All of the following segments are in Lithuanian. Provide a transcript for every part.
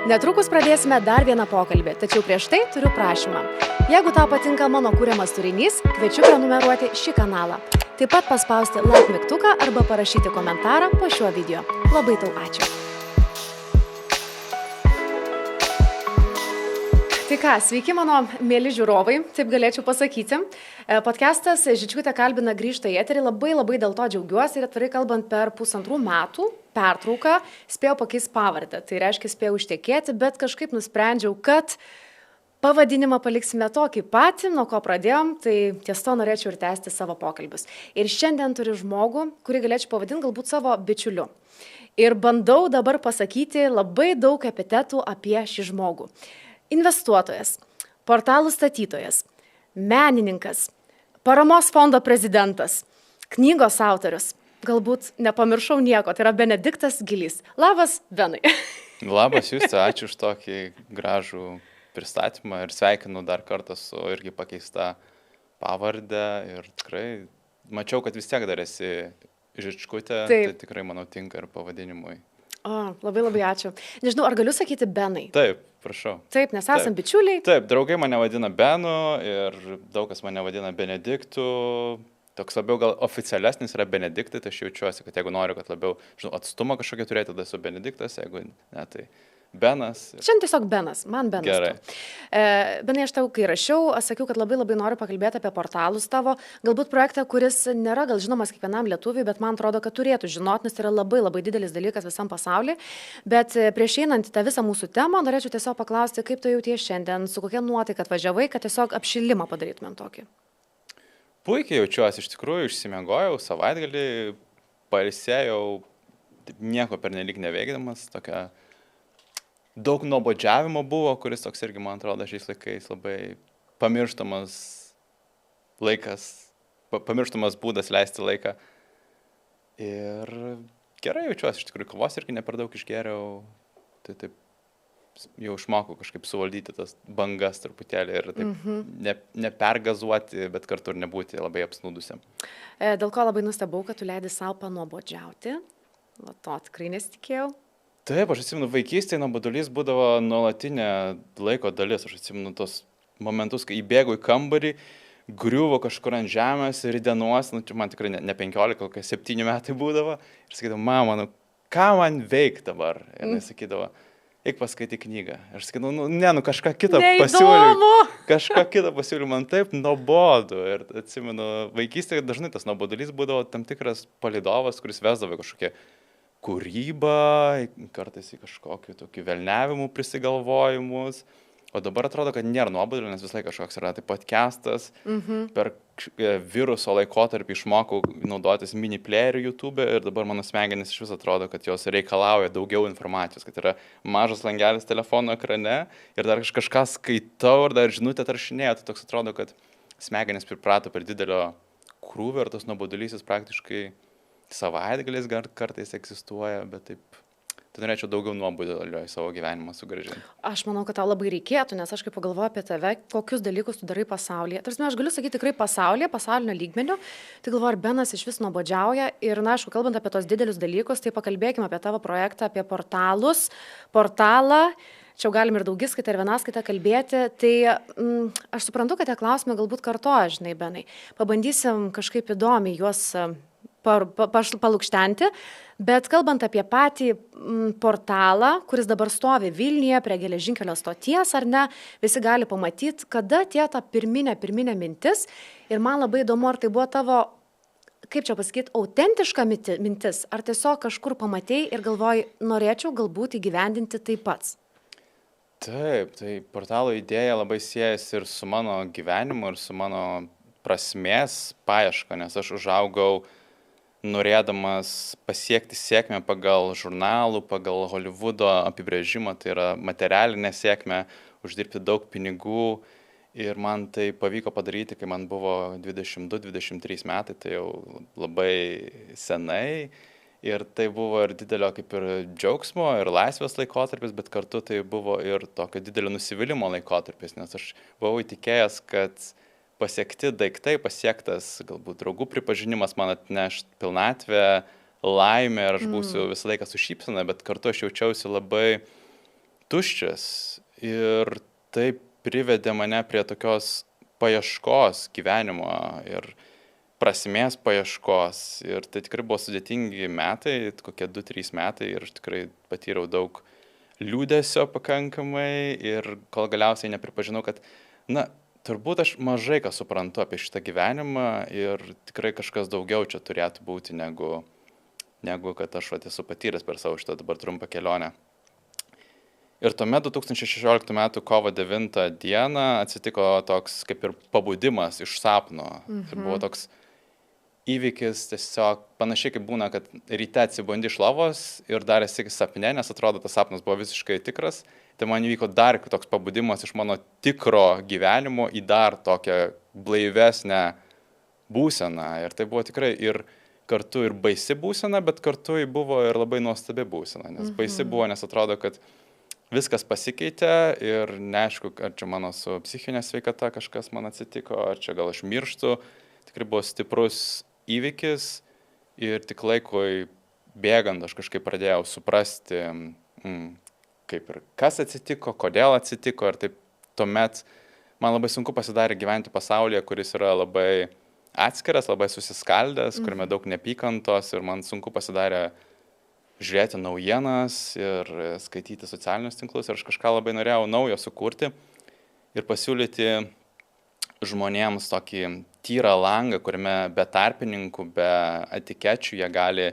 Netrukus pradėsime dar vieną pokalbį, tačiau prieš tai turiu prašymą. Jeigu tau patinka mano kūriamas turinys, kviečiu prenumeruoti šį kanalą. Taip pat paspausti like mygtuką arba parašyti komentarą po šiuo video. Labai tau ačiū. Tai ką, sveiki mano mėly žiūrovai, taip galėčiau pasakyti. Podcastas Žičkutė kalbina grįžta į eterį, labai dėl to džiaugiuosi ir atvirai kalbant per 1,5 metų pertrauką spėjau pakeisti pavardę. Tai reiškia spėjau ištekėti, bet kažkaip nusprendžiau, kad pavadinimą paliksime tokį patį, nuo ko pradėjom, tai ties to norėčiau ir tęsti savo pokalbius. Ir šiandien turiu žmogų, kurį galėčiau pavadinti galbūt savo bičiuliu. Ir bandau dabar pasakyti labai daug epitetų apie šį žmogų. Investuotojas, portalų statytojas, menininkas, paramos fondo prezidentas, knygos autorius. Galbūt nepamiršau nieko, tai yra Benediktas Gilys. Labas, Benai. Labas, Juste, ačiū už tokį gražų pristatymą ir sveikinu dar kartą su irgi pakeista pavardė ir tikrai mačiau, kad vis tiek dar esi Žičkutė, tai tikrai manau tinka ir pavadinimui. O, labai ačiū. Nežinau, ar galiu sakyti Benai? Taip, prašau. Taip, nes esam bičiuliai. Taip, draugai mane vadina Benu ir daug kas mane vadina Benediktu. Toks labiau gal oficialesnis yra Benediktai, tai aš jaučiuosi, kad jeigu noriu, kad labiau atstumą kažkokį turėti, tada esu Benediktas, jeigu ne, tai Benas. Šiandien tiesiog Benas, man Benas. Gerai. Benai, aš tau, kai rašiau, sakiau, kad labai noriu pakalbėti apie portalus tavo, galbūt projektą, kuris nėra gal žinomas kiekvienam lietuviui, bet man atrodo, kad turėtų žinoti, nes tai yra labai didelis dalykas visam pasauliu. Bet prieš einant tą visą mūsų temą, norėčiau tiesiog paklausti, kaip tu jautiesi šiandien, su kokia nuotaika atvažiavai, kad tiesiog apšilimą padarytumėm tokį. Puikiai jaučiuosi, iš tikrųjų, išsimiegojau, savaitgalį pailsėjau, nieko pernelyg neveikdamas, tokia daug nuobodžiavimo buvo, kuris toks irgi, man atrodo, šiais laikais labai pamirštamas laikas, pamirštamas būdas leisti laiką. Ir gerai jaučiuosi, iš tikrųjų, kavos irgi ne per daug išgėriau, tai taip jau išmokau kažkaip suvaldyti tas bangas truputėlį ir taip nepergazuoti, bet kartu ir nebūti labai apsnūdusiam. Dėl ko labai nustebau, kad tu leidi savo panuobodžiauti, to tikrai nesitikėjau. Taip, aš atsimenu, vaikystėje nuobodulys būdavo nuolatinė laiko dalis. Aš atsimenu tos momentus, kai įbėgau į kambarį, griuvo kažkur ant žemės ir įdienuos, man tikrai ne 15, kokie 7 metai būdavo. Ir sakydavo, mama, ką man veik dabar? Ir jis sakydavo, eik paskaitai knygą. Aš sakydavau, kažką kitą pasiūliu. Kažką kitą pasiūliu, man taip nuobodu. Ir atsimenu, vaikystėje dažnai tas nuobodulys būdavo tam tikras palydovas, kuris vesdavo kažkokie kūrybą, kartais į kažkokių tokių velniavimų prisigalvojimus. O dabar atrodo, kad nėra nuobodulio, nes visai kažkoks yra tai podcastas. Per viruso laikotarpį išmokau naudotis mini playerių YouTube ir dabar mano smegenys iš vis atrodo, kad jos reikalauja daugiau informacijos, kad yra mažas langelis telefono ekrane ir dar kažką skaitau ir dar žinutę taršinėja. Tai toks atrodo, kad smegenys priprato per didelio krūvio ir tas nuobodulysis praktiškai savaitgaliais kartais egzistuoja, bet taip, tai norėčiau daugiau nuobodulio į savo gyvenimą sugrąžinti. Aš manau, kad tau labai reikėtų, nes aš kaip pagalvoju apie tave, kokius dalykus tu darai pasaulyje. Tarsi, aš galiu sakyti tikrai pasaulinio lygmenio, tai galvoju, ar Benas iš vis nuobodžiauja. Ir, na, aišku, kalbant apie tos didelius dalykus, tai pakalbėkime apie tavo projektą, apie portalą. Čia galim ir daugiskaitą, ir vienaskaitą kalbėti. Tai aš suprantu, kad tie klausimai galbūt kartoja, žinai, Benai. Pabandysim kažkaip įdomiai juos palukštenti, bet kalbant apie patį portalą, kuris dabar stovi Vilniuje prie geležinkelio stoties, ar ne, visi gali pamatyti, kada tie ta pirminė mintis. Ir man labai įdomu, ar tai buvo tavo, kaip čia pasakyti, autentiška mintis, ar tiesiog kažkur pamatei ir galvoji, norėčiau galbūt įgyvendinti tai pats. Taip, tai portalo idėja labai siejasi ir su mano gyvenimu, ir su mano prasmės paieška, nes aš užaugau norėdamas pasiekti sėkmę pagal žurnalų, pagal Hollywoodo apibrėžimą, tai yra materialinė sėkmė, uždirbti daug pinigų ir man tai pavyko padaryti, kai man buvo 22-23 metai, tai jau labai senai ir tai buvo ir didelio kaip ir džiaugsmo ir laisvės laikotarpis, bet kartu tai buvo ir tokio didelio nusivylimo laikotarpis, nes aš buvau įtikėjęs, kad pasiekti daiktai, pasiektas galbūt draugų pripažinimas man atneš pilnatvę, laimę ir aš būsiu visą laiką su šypsena, bet kartu aš jaučiausi labai tuščias ir tai privedė mane prie tokios paieškos gyvenimo ir prasmės paieškos. Ir tai tikrai buvo sudėtingi metai, kokie 2-3 metai ir aš tikrai patyriau daug liūdesio pakankamai ir kol galiausiai nepripažinau, kad, turbūt aš mažai ką suprantu apie šitą gyvenimą ir tikrai kažkas daugiau čia turėtų būti, negu kad aš esu patyręs per savo šitą dabar trumpą kelionę. Ir tuomet 2016 m. kovo 9 dieną atsitiko toks kaip ir pabudimas iš sapno. Tai buvo toks įvykis tiesiog panašiai kaip būna, kad ryte atsibundi iš lovos ir dar esi sapne, nes atrodo, tas sapnas buvo visiškai tikras. Tai man įvyko dar toks pabudimas iš mano tikro gyvenimo į dar tokią blaivesnę būseną. Ir tai buvo tikrai ir kartu ir baisi būsena, bet kartu buvo ir labai nuostabi būsena. Nes baisi buvo, nes atrodo, kad viskas pasikeitė ir neaišku, ar čia mano su psichinė sveikata kažkas man atsitiko, ar čia gal aš mirštu. Tikrai buvo stiprus įvykis ir tik laikui bėgant aš kažkaip pradėjau suprasti, kaip ir kas atsitiko, kodėl atsitiko. Ir taip tuomet man labai sunku pasidarė gyventi pasaulyje, kuris yra labai atskiras, labai susiskaldęs, kuriame daug neapykantos ir man sunku pasidarė žiūrėti naujienas ir skaityti socialinius tinklus. Ir aš kažką labai norėjau naujo sukurti ir pasiūlyti žmonėms tokį tyrą langą, kuriame be tarpininkų, be etikečių jie gali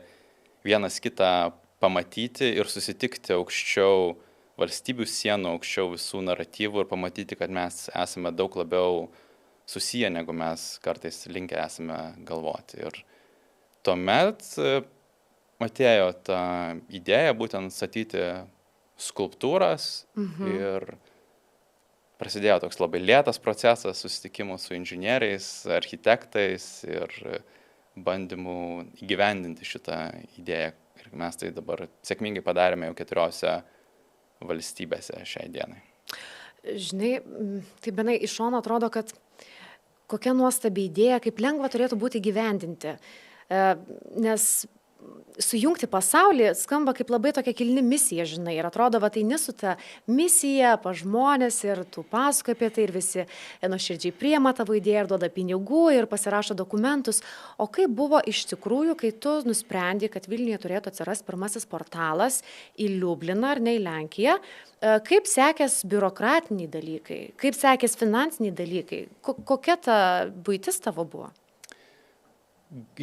vienas kitą pamatyti ir susitikti aukščiau valstybių sienų, aukščiau visų naratyvų ir pamatyti, kad mes esame daug labiau susiję, negu mes kartais linkę esame galvoti. Ir tuomet atėjo ta idėja būtent statyti skulptūras ir prasidėjo toks labai lėtas procesas susitikimų su inžinieriais, architektais ir bandymų įgyvendinti šitą idėją. Ir mes tai dabar sėkmingai padarėme jau 4 valstybėse šiai dienai. Žinai, tai benai iš šono atrodo, kad kokia nuostabi idėja, kaip lengva turėtų būti gyvendinti. Nes sujungti pasaulį skamba kaip labai tokia kilni misija, žinai, ir atrodo, va tai nesu ta misija pa žmonės ir tu pasakoji apie tai ir visi nuoširdžiai priema tavo idėją ir duoda pinigų ir pasirašo dokumentus. O kaip buvo iš tikrųjų, kai tu nusprendė, kad Vilniuje turėtų atsirasti pirmasis portalas į Liubliną ar ne į Lenkiją, kaip sekės biurokratiniai dalykai, kaip sekės finansiniai dalykai, kokia ta buitis tavo buvo?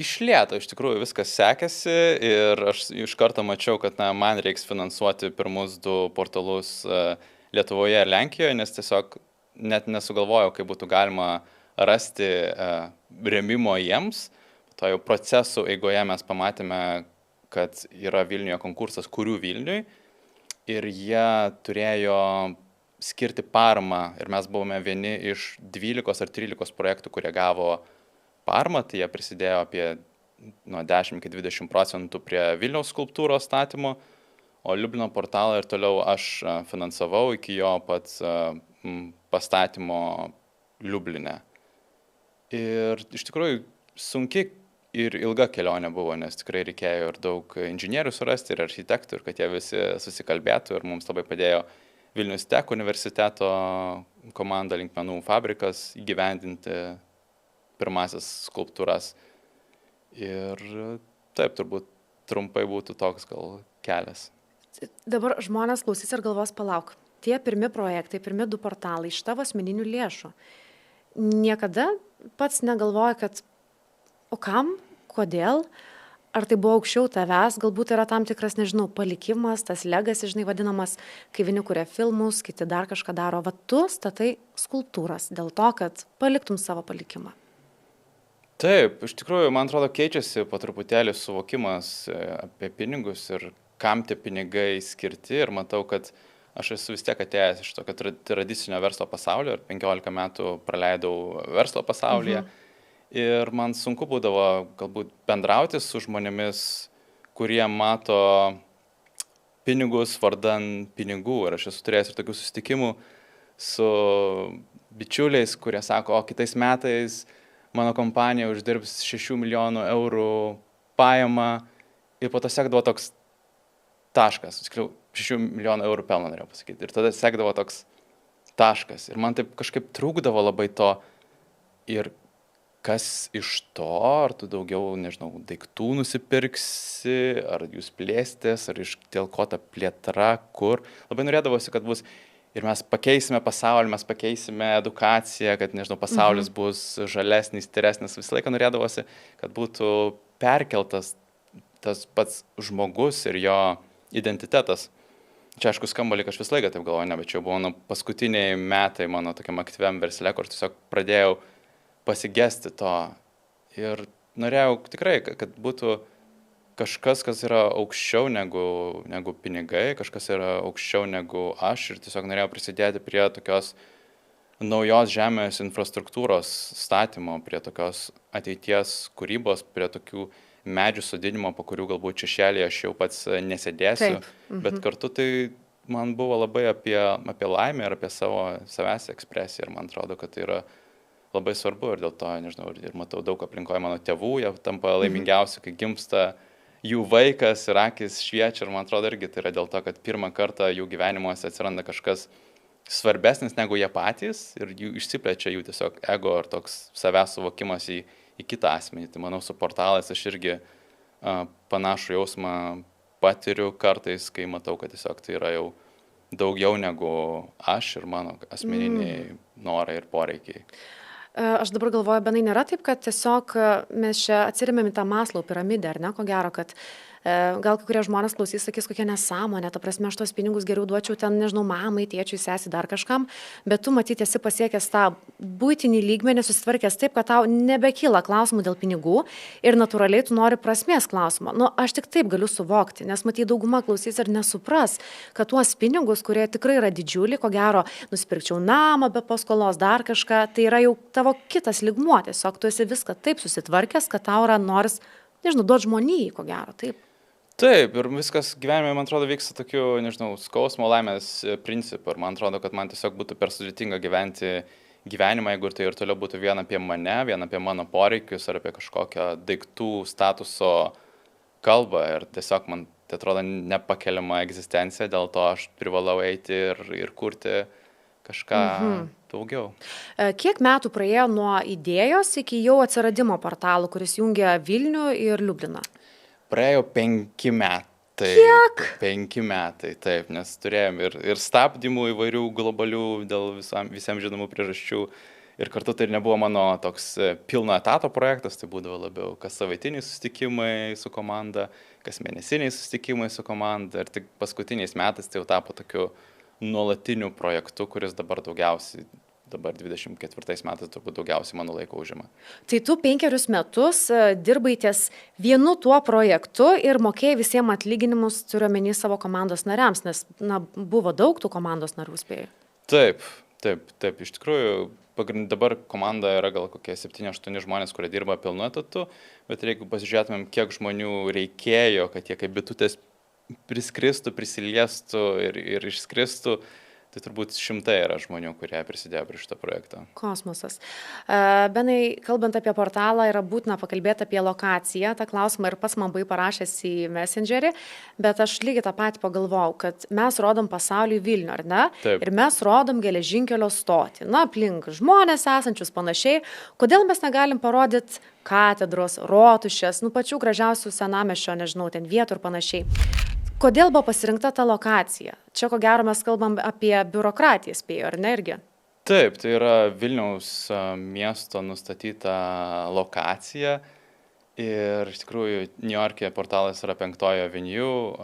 Iš lėto iš tikrųjų viskas sekėsi ir aš iš karto mačiau, kad man reiks finansuoti pirmus 2 portalus Lietuvoje ir Lenkijoje, nes tiesiog net nesugalvojau, kaip būtų galima rasti rėmimo jiems. To jau procesų eigoje mes pamatėme, kad yra Vilniuje konkursas Kurių Vilniui ir jie turėjo skirti paramą ir mes buvome vieni iš 12 ar 13 projektų, kurie gavo paramą, tai jie prisidėjo apie nuo 10-20% prie Vilniaus skulptūros statymo, o Liublino portalą ir toliau aš finansavau iki jo pats pastatymo Liubline. Ir iš tikrųjų sunki ir ilga kelionė buvo, nes tikrai reikėjo ir daug inžinierių surasti, ir architektų, ir kad jie visi susikalbėtų, ir mums labai padėjo Vilnius Tech universiteto komanda Linkmenų fabrikas įgyvendinti pirmasis skulptūras. Ir taip, turbūt trumpai būtų toks gal kelias. Dabar žmonės klausys ir galvos, palauk, tie pirmi projektai, pirmi 2 portalai iš tavo asmeninių lėšų. Niekada pats negalvoja, kad o kam, kodėl, ar tai buvo aukščiau tavęs, galbūt yra tam tikras, nežinau, palikimas, tas legacy, žinai, vadinamas, kai vieni kuria filmus, kiti dar kažką daro, va tu statai skulptūras dėl to, kad paliktum savo palikimą. Taip, iš tikrųjų, man atrodo, keičiasi po truputėlį suvokimas apie pinigus ir kam tie pinigai skirti. Ir matau, kad aš esu vis tiek atėjęs iš tokio tradicinio verslo pasaulio ir 15 metų praleidau verslo pasaulyje. Ir man sunku būdavo galbūt bendrauti su žmonėmis, kurie mato pinigus vardan pinigų. Ir aš esu turėjęs ir tokių susitikimų su bičiuliais, kurie sako, o kitais metais mano kompanija uždirbs 6 milijonų eurų pajamą ir po to sekdavo toks taškas. 6 milijonų eurų pelną norėjau pasakyti. Ir tada sekdavo toks taškas. Ir man taip kažkaip trūkdavo labai to. Ir kas iš to, ar tu daugiau, nežinau, daiktų nusipirksi, ar jūs plėstės, ar iš dėl ko ta plėtra, kur. Labai norėdavosi, kad bus ir mes pakeisime pasaulį, mes pakeisime edukaciją, kad, nežinau, pasaulis bus žalesnis, tyresnis. Visą laiką norėdavosi, kad būtų perkeltas tas pats žmogus ir jo identitetas. Čia, aišku, skamba, lyg aš visą laiką taip galvoju, ne, bet čia buvo paskutiniai metai mano tokiam aktyviam versle, kur tiesiog pradėjau pasigesti to ir norėjau tikrai, kad būtų kažkas, kas yra aukščiau negu pinigai, kažkas yra aukščiau negu aš ir tiesiog norėjau prisidėti prie tokios naujos žemės infrastruktūros statymo, prie tokios ateities kūrybos, prie tokių medžių sodinimo, po kurių galbūt šešėlėje aš jau pats nesėdėsiu, bet kartu tai man buvo labai apie laimę ir apie savęs ekspresiją ir man atrodo, kad tai yra labai svarbu ir dėl to, nežinau, ir matau daug aplinkoje mano tėvų, jie tampa laimingiausi, kai gimsta jų vaikas ir akis šviečia ir man atrodo irgi tai yra dėl to, kad pirmą kartą jų gyvenimuose atsiranda kažkas svarbesnis negu jie patys ir jų išsiplečia jų tiesiog ego ar toks savęs suvokimas į kitą asmenį. Tai manau, su portalais aš irgi panašų jausmą patiriu kartais, kai matau, kad tiesiog tai yra jau daugiau negu aš ir mano asmeniniai norai ir poreikiai. Aš dabar galvoju, Benai, nėra taip, kad tiesiog mes čia atsirėmėm į tą Maslow piramidę, ar ne, ko gero, kad gal kai kurie žmonės klausys, sakys, kokia nesąmonė, ta prasme, aš tos pinigus geriau duočiau ten, nežinau, mamai, tėčiui, sesiai, dar kažkam, bet tu matyti esi pasiekęs tą buitinį lygmenį, susitvarkęs taip, kad tau nebekyla klausimų dėl pinigų ir natūraliai tu nori prasmės klausimo. Nu, aš tik taip galiu suvokti, nes matyt, dauguma klausys ir nesupras, kad tuos pinigus, kurie tikrai yra didžiuliai, ko gero, nusipirkčiau namą be paskolos, dar kažką, tai yra jau tavo kitas lygmuo, tiesiog tu esi viską taip susitvarkęs, kad tau yra noris, nežinau, duoti žmonijai, ko gero, taip. Taip, ir viskas gyvenime, man atrodo, vyksta tokiu, nežinau, skausmo laimės principu. Ir man atrodo, kad man tiesiog būtų per sudėtinga gyventi gyvenimą, jeigu tai ir toliau būtų vien apie mane, vien apie mano poreikius ar apie kažkokią daiktų statuso kalbą. Ir tiesiog man tai atrodo nepakeliama egzistencija, dėl to aš privalau eiti ir kurti kažką daugiau. Kiek metų praėjo nuo idėjos iki jau atsiradimo portalų, kuris jungia Vilnių ir Liubliną? Praėjo 5 metai. Kiek? 5 metai, taip, nes turėjom ir stabdymų įvairių globalių dėl visiems žinomų priežasčių. Ir kartu tai nebuvo mano toks pilno etato projektas, tai būdavo labiau kas savaitiniai susitikimai su komanda, kas mėnesiniai susitikimai su komanda. Ir tik paskutiniais metais tai jau tapo tokiu nuolatiniu projektu, kuris dabar 24 metais turbūt daugiausiai mano laiko užima. Tai tu 5 metus dirbai ties vienu tuo projektu ir mokėjai visiems atlyginimus, turiuomenį savo komandos nariams, nes buvo daug tų komandos narių, spėjau. Taip, iš tikrųjų, dabar komanda yra gal kokie 7-8 žmonės, kurie dirba pilnu etatu, bet jeigu pasižiūrėtumėm, kiek žmonių reikėjo, kad jie kaip bitutės priskristų, prisiliestų ir išskristų, tai turbūt 100 yra žmonių, kurie prisidėjo prie šito projekto. Kosmosas. Benai, kalbant apie portalą, yra būtina pakalbėti apie lokaciją. Ta klausimą ir pats man buvai parašęs į Messengerį, bet aš lygiai tą patį pagalvojau, kad mes rodom pasauliui Vilnių, ar ne? Taip. Ir mes rodom geležinkelio stotį. Aplink žmonės esančius panašiai. Kodėl mes negalim parodyti katedros, rotušės, pačių gražiausių senamiesčio, nežinau, ten vietų ir panašiai. Kodėl buvo pasirinkta ta lokacija? Čia, ko gero, mes kalbam apie biurokratiją, spėjau, ar ne irgi? Taip, tai yra Vilniaus miesto nustatyta lokacija ir iš tikrųjų Niujorke portalas yra 5 Avenue,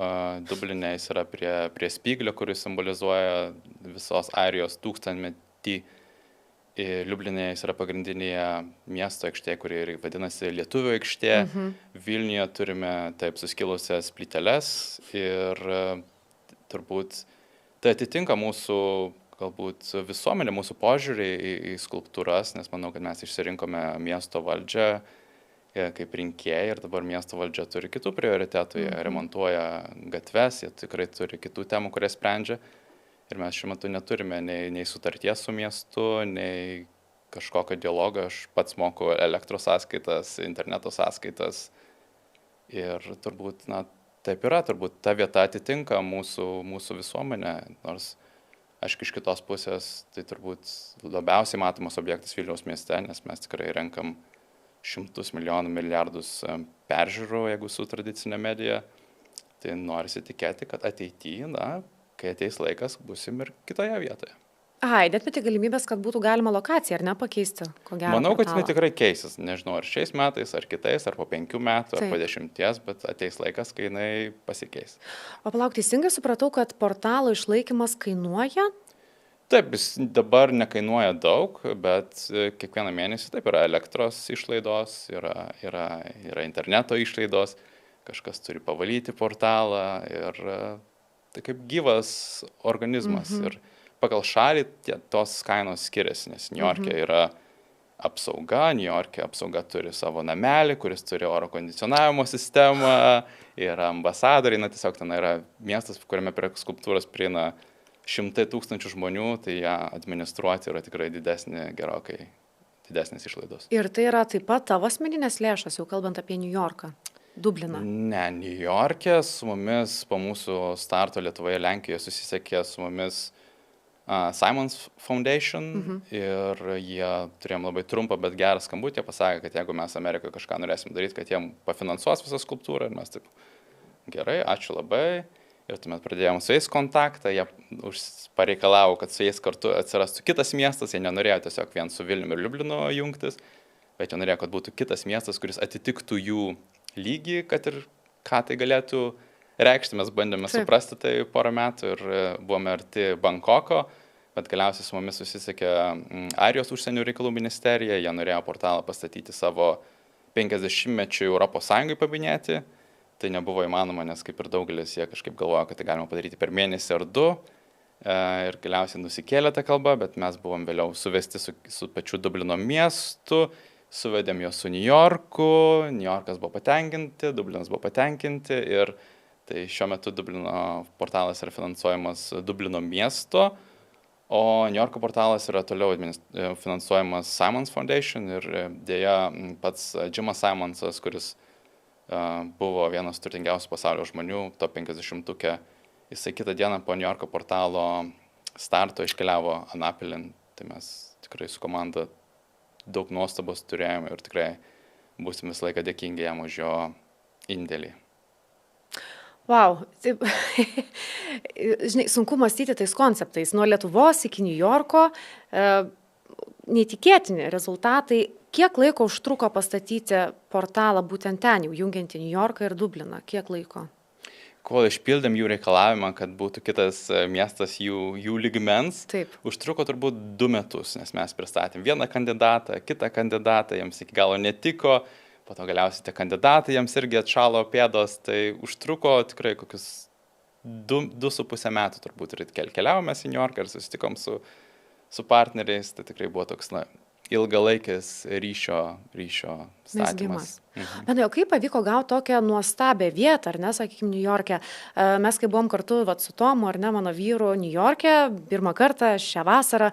Dubline jis yra prie Spyglio, kuris simbolizuoja visos Airijos tūkstantmetį. Liublinėje jis yra pagrindinėje miesto aikštėje, kuri vadinasi Lietuvių aikštė. Vilniuje turime taip suskilusias plyteles ir turbūt tai atitinka mūsų galbūt visuomenė, mūsų požiūrį į skulptūras, nes manau, kad mes išsirinkome miesto valdžią kaip rinkėjai ir dabar miesto valdžia turi kitų prioritetų, jie remontuoja gatves, jie tikrai turi kitų temų, kurias sprendžia. Ir mes šiuo metu neturime nei sutarties su miestu, nei kažkokio dialogo. Aš pats moku elektros sąskaitas, interneto sąskaitas. Ir turbūt, taip yra, turbūt ta vieta atitinka mūsų visuomenę, nors aišku, iš kitos pusės tai turbūt labiausiai matomas objektas Vilniaus mieste, nes mes tikrai renkam šimtus milijonų, milijardus peržiūrų, jeigu su tradicinė medija, tai norisi tikėti, kad ateityje, kai ateis laikas, busim ir kitoje vietoje. Aha, atmeti galimybės, kad būtų galima lokaciją, ar ne, pakeisti, ko gero. Manau, kad jinai tikrai keisis, nežinau, ar šiais metais, ar kitais, ar po 5 metų, ar po 10, bet ateis laikas, kai jinai pasikeis. O palauk, teisingai supratau, kad portalo išlaikymas kainuoja? Taip, jis dabar nekainuoja daug, bet kiekvieną mėnesį taip yra elektros išlaidos, yra interneto išlaidos, kažkas turi pavalyti portalą ir tai kaip gyvas organizmas. Ir pagal šalį tos kainos skiriasi, nes Niujorke yra apsauga, Niujorke apsauga turi savo namelį, kuris turi oro kondicionavimo sistemą, yra ambasadoriai, tiesiog ten yra miestas, kuriame prie skulptūros prieina 100 000 žmonių, tai ją administruoti yra tikrai gerokai didesnės išlaidos. Ir tai yra taip pat tavo asmeninės lėšos, jau kalbant apie Niujorką, Dubliną? Ne, Niujorke su mumis po mūsų starto Lietuvoje, Lenkijoje susisiekė su mumis Simons Foundation ir jie turėjom labai trumpą, bet gerą skambutį, jie pasakė, kad jeigu mes Amerikoje kažką norėsim daryti, kad jiem pafinansuos visą skulptūrą ir mes taip, gerai, ačiū labai. Ir tuomet pradėjom su jais kontaktą, jie pareikalavo, kad su jais kartu atsirastų kitas miestas, jie nenorėjo tiesiog vien su Vilniumi ir Liublinu jungtis, bet jie norėjo, kad būtų kitas miestas, kuris atitiktų jų lygį, kad ir ką tai galėtų reikšti. Mes bandėme suprasti tai porą metų ir buvome arti Bankoko, bet galiausiai su mumis susisiekė Airijos užsienio reikalų ministerija, jie norėjo portalą pastatyti savo 50-mečiui Europos Sąjungai paminėti. Tai nebuvo įmanoma, nes kaip ir daugelis jie kažkaip galvojo, kad tai galima padaryti per mėnesį ar 2 ir galiausiai nusikėlė tą kalbą, bet mes buvom vėliau suvesti su pačiu Dublino miestu, suvedėm juos su Niujorku, Niujorkas buvo patenkinti, Dublinas buvo patenkinti ir tai šiuo metu Dublino portalas yra finansuojamas Dublino miesto, o Niujorko portalas yra toliau finansuojamas Simons Foundation ir dėja pats Jimas Simonsas, kuris buvo vienas turtingiausių pasaulio žmonių, top 50-uke. Jisai kitą dieną po Niujorko portalo starto iškeliavo Anapilin. Tai mes tikrai su komanda daug nuostabos turėjome ir tikrai būsim visą laiką dėkingi jam už jo indėlį. Vau, taip, žinai, sunku mąstyti tais konceptais. Nuo Lietuvos iki Niujorko neįtikėtini rezultatai. Kiek laiko užtruko pastatyti portalą būtent ten, jau jungiantį Niujorką ir Dubliną? Kiek laiko? Kol išpildėm jų reikalavimą, kad būtų kitas miestas jų lygmens, užtruko turbūt 2 metus, nes mes pristatėm vieną kandidatą, kitą kandidatą, jiems iki galo netiko, po to galiausiai tie kandidatai jiems irgi atšalo pėdos, tai užtruko tikrai kokius 2,5 metų turbūt ir keliavome į Niujorką ir susitikom su partneriais, tai tikrai buvo toks, ilgalaikis ryšio statymas. Bet jau kaip pavyko gauti tokią nuostabią vietą, ar ne, sakykime, Niujorke? Mes kai buvom kartu su Tomu, ar ne, mano vyru Niujorke, pirmą kartą šią vasarą,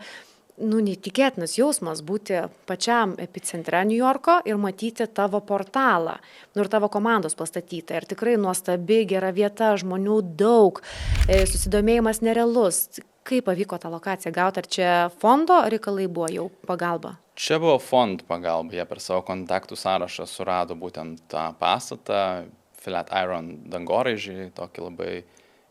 neįtikėtinas jausmas būti pačiam epicentre Niujorko ir matyti tavo portalą, ir tavo komandos pastatytą. Ir tikrai nuostabi, gera vieta, žmonių daug, susidomėjimas nerealus. Kaip pavyko tą lokaciją gauti? Ar čia fondo reikalai buvo jau pagalba? Čia buvo fondų pagalba. Jie per savo kontaktų sąrašą surado būtent tą pastatą, Flatiron dangoraižį, tokį labai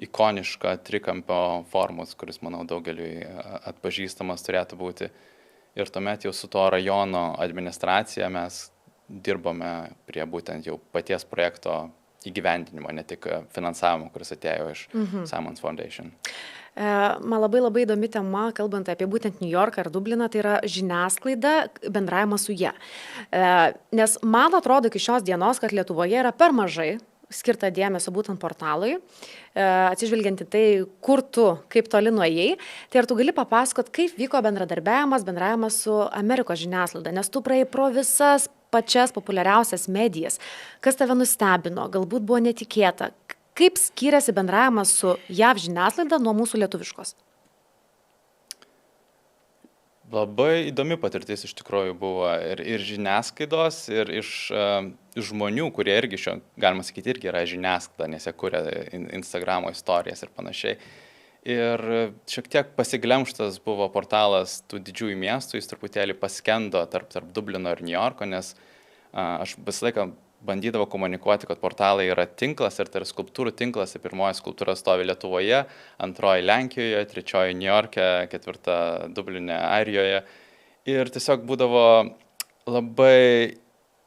ikonišką trikampio formos, kuris, manau, daugeliui atpažįstamas turėtų būti. Ir tuomet jau su to rajono administracija mes dirbome prie būtent jau paties projekto įgyvendinimo, ne tik finansavimo, kuris atėjo iš Simons Foundation. Man labai įdomi tema, kalbant apie būtent Niujorką ir Dubliną, tai yra žiniasklaida, bendravimas su ja. Nes man atrodo iki šios dienos, kad Lietuvoje yra per mažai skirta dėmesio būtent portalui, atsižvelgiant į tai, kur tu, kaip toli nuėjai. Tai ar tu gali papasakot, kaip vyko bendravimas su Amerikos žiniasklaida, nes tu praėjai pro visas pačias populiariausias medijas. Kas tave nustebino, galbūt buvo netikėta? Kaip skiriasi bendravimas su JAV žiniasklaida nuo mūsų lietuviškos? Labai įdomi patirtis iš tikrųjų buvo ir žiniasklaidos, ir iš žmonių, kurie irgi galima sakyti, irgi yra žiniasklaida, nes jie kuria Instagramo istorijas ir panašiai. Ir šiek tiek pasiglemštas buvo portalas tų didžiųjų miestų, jis truputėlį paskendo tarp Dublino ir Niujorko, nes aš visą laiką bandydavo komunikuoti, kad portalai yra tinklas ir tai yra skulptūrų tinklas, ir pirmoji skulptūra stovi Lietuvoje, antroji Lenkijoje, trečioji Niujorke, ketvirta Dubline, Airijoje. Ir tiesiog būdavo labai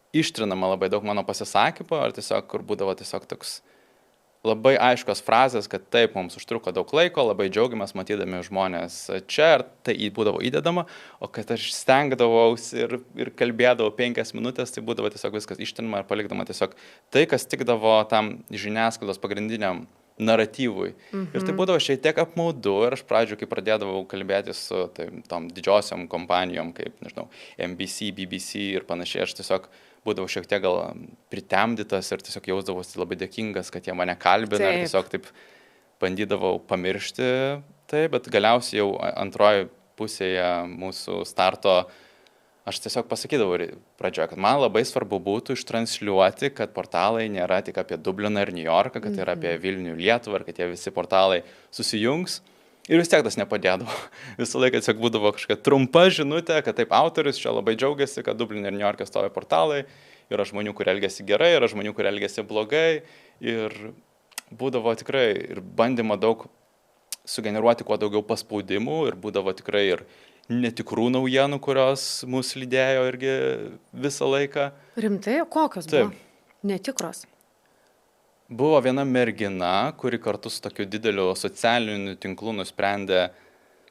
ištrinama labai daug mano pasisakymų, ar tiesiog, kur būdavo tiesiog toks labai aiškios frazės, kad taip, mums užtruko daug laiko, labai džiaugiamės matydami žmonės čia, ir tai būdavo įdedama, o kad aš stengdavausi ir kalbėdavau 5 minutės, tai būdavo tiesiog viskas ištrinama ir palikdama tiesiog tai, kas tikdavo tam žiniasklaidos pagrindiniam naratyvui. Ir tai būdavo šiek tiek apmaudu, ir aš pradžioje, kai pradėdavau kalbėti su tom didžiosiom kompanijom, kaip, nežinau, NBC, BBC ir panašiai, aš tiesiog būdavau šiek tiek gal pritemdytas ir tiesiog jausdavosi labai dėkingas, kad jie mane kalbina, ir tiesiog taip bandydavau pamiršti tai, bet galiausiai jau antroji pusėje mūsų starto aš tiesiog pasakydavau pradžioje, kad man labai svarbu būtų ištransliuoti, kad portalai nėra tik apie Dubliną ir Niujorką, kad yra apie Vilnių, Lietuvą, ir kad tie visi portalai susijungs. Ir vis tiek tas nepadėdavo. Visą laiką tiesiog būdavo kažkokia trumpa žinutė, kad taip autorius čia labai džiaugiasi, kad Dubline ir Niujorke stovi portalai, yra žmonių, kurie elgiasi gerai, yra žmonių, kurie elgiasi blogai, ir būdavo tikrai ir bandymo daug sugeneruoti kuo daugiau paspaudimų, ir būdavo tikrai ir netikrų naujienų, kurios mus lydėjo irgi visą laiką. Rimtai? Kokios buvo? Netikros? Buvo viena mergina, kuri kartu su tokiu dideliu socialiniu tinklu nusprendė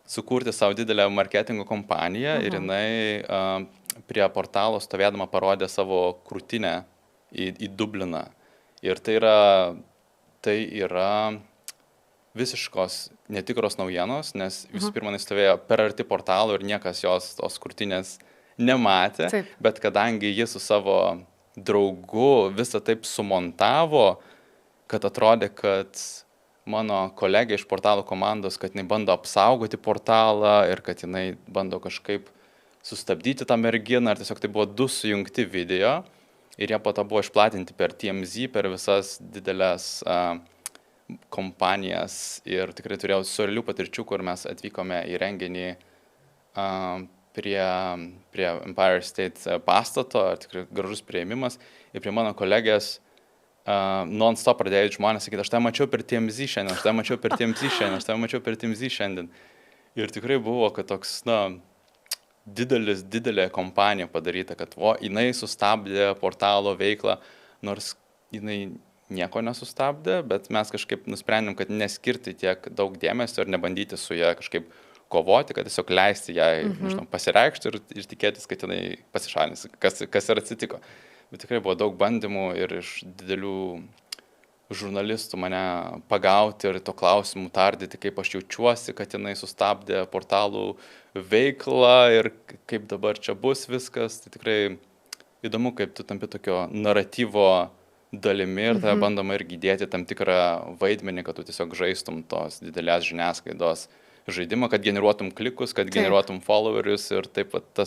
sukurti savo didelę marketingo kompaniją, ir jinai prie portalo stovėdama parodė savo krūtinę į Dubliną. Ir tai yra visiškos netikros naujienos, nes visų pirma, jis stovėjo per arti portalo ir niekas jos tos krūtinės nematė. Taip. Bet kadangi jis su savo draugu visą taip sumontavo, kad atrodė, kad mano kolegė iš portalo komandos, kad jinai bando apsaugoti portalą ir kad jinai bando kažkaip sustabdyti tą merginą, ir tiesiog tai buvo 2 sujungti video, ir jie po to buvo išplatinti per TMZ, per visas didelės kompanijas, ir tikrai turėjau surrealių patirčių, kur mes atvykome į renginį prie Empire State pastato, tikrai gražus priėmimas, ir prie mano kolegės non-stop pradėjo žmonės sakyti, aš tai mačiau per TMZ šiandien, aš tai mačiau per TMZ šiandien, aš tai mačiau per TMZ šiandien. Ir tikrai buvo, kad toks, didelė kompanija padaryta, kad jinai sustabdė portalo veiklą, nors jinai nieko nesustabdė, bet mes kažkaip nusprendėm, kad neskirti tiek daug dėmesio ir nebandyti su ją kažkaip kovoti, kad tiesiog leisti jai pasireikšti ir tikėtis, kad jinai pasišalins, kas ir atsitiko. Bet tikrai buvo daug bandymų ir iš didelių žurnalistų mane pagauti ir to klausimų tardyti, kaip aš jaučiuosi, kad jinai sustabdė portalų veiklą ir kaip dabar čia bus viskas. Tai tikrai įdomu, kaip tu tampi tokio naratyvo dalimi ir tada bandoma irgi įdėti tam tikrą vaidmenį, kad tu tiesiog žaistum tos didelės žiniasklaidos žaidimą, kad generuotum klikus, kad generuotum followerius, ir taip pat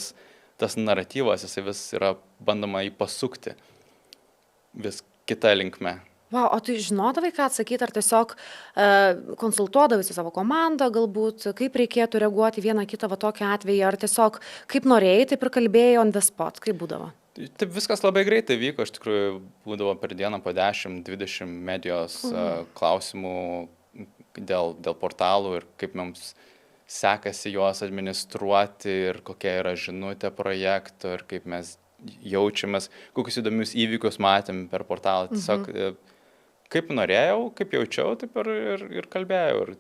tas naratyvas, jisai vis yra bandoma jį pasukti vis kitą linkme. Wow, o tu žinodavai, ką atsakyti, ar tiesiog konsultuodavai su savo komandą, galbūt, kaip reikėtų reaguoti vieną kitą tokį atvejį, ar tiesiog kaip norėjai, taip ir kalbėjai on the spot, kaip būdavo? Taip viskas labai greitai vyko, iš tikrųjų būdavo per dieną po 10-20 medijos klausimų dėl portalų ir kaip mums sekasi juos administruoti ir kokia yra žinutė projekto ir kaip mes jaučiamės, kokius įdomius įvykius matėm per portalą. Tiesiog kaip norėjau, kaip jaučiau, taip ir kalbėjau. Ir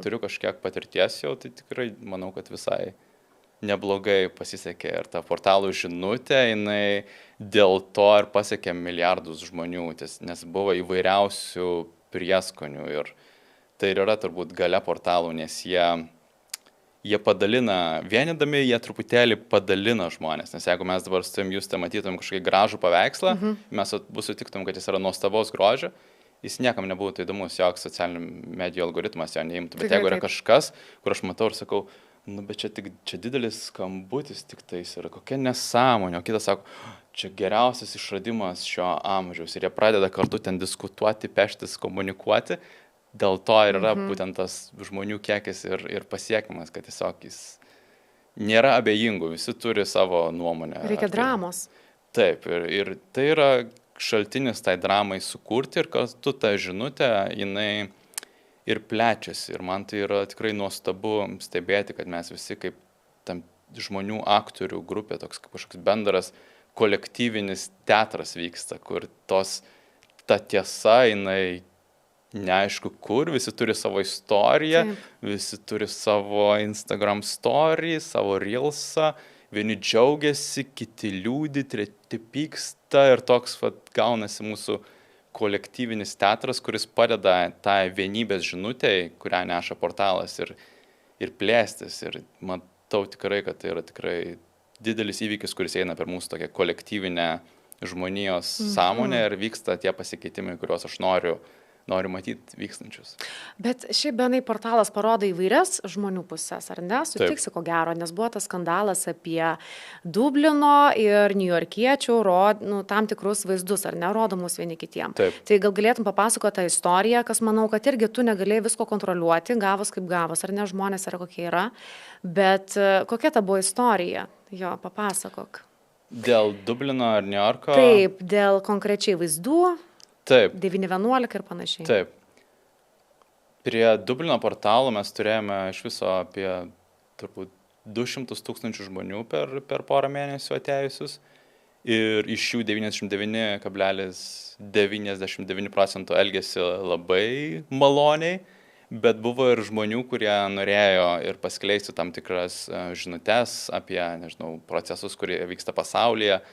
turiu kažkiek patirties jau, tai tikrai manau, kad visai neblogai pasisekė. Ir ta portalų žinutė, jinai dėl to ir pasiekė milijardus žmonių, nes buvo įvairiausių prieskonių. Ir tai yra turbūt galia portalų, nes jie padalina, vienydami jie truputėlį padalina žmonės, nes jeigu mes dabar su tavim jūs matytum kažkokį gražų paveikslą, mes sutiktum, kad jis yra nuostabaus grožio, jis niekam nebūtų įdomus, joks socialinių medijų algoritmas jo neimtų, bet jeigu yra kažkas, kur aš matau ir sakau, nu, bet čia didelis skambutis tik tais yra, kokia nesąmonė, o kitas sako, čia geriausias išradimas šio amžiaus ir jie pradeda kartu ten diskutuoti, peštis, komunikuoti, dėl to ir yra būtent tas žmonių kiekis ir pasiekimas, kad tiesiog jis nėra abejingų, visi turi savo nuomonę. Reikia dramos. Taip, ir tai yra šaltinis tai dramai sukurti ir kartu ta žinutė, jinai ir plečiasi. Ir man tai yra tikrai nuostabu stebėti, kad mes visi kaip tam žmonių aktorių grupė, toks kaip kažkoks bendras kolektyvinis teatras vyksta, kur ta tiesa, jinai neaišku kur, visi turi savo istoriją, visi turi savo Instagram story, savo reelsą, vieni džiaugiasi, kiti liūdi, treti pyksta ir toks gaunasi mūsų kolektyvinis teatras, kuris padeda tai vienybės žinutei, kurią neša portalas ir plėstis. Ir matau tikrai, kad tai yra tikrai didelis įvykis, kuris eina per mūsų tokią kolektyvinę žmonijos sąmonę ir vyksta tie pasikeitimai, kuriuos aš noriu matyti vykstančius. Bet šiaip Benai portalas parodo įvairias žmonių pusės, ar ne? Sutiksi ko gero, nes buvo tas skandalas apie Dublino ir niujorkiečių tam tikrus vaizdus, ar ne, rodomus vieni kitiem. Taip. Tai gal galėtum papasakoti tą istoriją, kas manau, kad irgi tu negalėjai visko kontroliuoti, gavus kaip gavus, ar ne, žmonės yra kokie yra, bet kokia ta buvo istorija? Jo, papasakok. Dėl Dublino ar Niujorko? Taip, dėl konkrečiai vaizdų. Taip. 911 ir panašiai. Taip. Prie Dublino portalo mes turėjome iš viso apie turbūt 200 000 žmonių per porą mėnesių atėjusius ir iš jų 99,99% elgėsi labai maloniai, bet buvo ir žmonių, kurie norėjo ir paskleisti tam tikras žinutes apie, nežinau, procesus, kurie vyksta pasaulyje.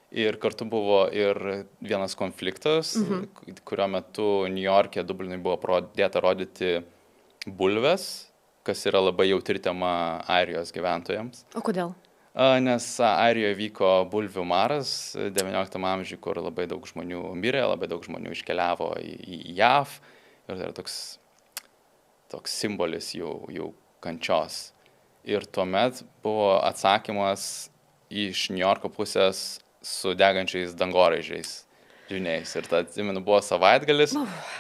Ir kartu buvo ir vienas konfliktas, kurio metu Niujorke, Dublinui buvo pradėta rodyti bulves, kas yra labai jautri tema Airijos gyventojams. O kodėl? Nes Airijoje vyko bulvių maras 19 amžiuje, kur labai daug žmonių mirė, labai daug žmonių iškeliavo į JAV. Ir tai yra toks simbolis jų kančios. Ir tuomet buvo atsakymas iš Niujorko pusės su degančiais dangoraižiais dvyniais. Ir ta, atsimenu, buvo savaitgalis,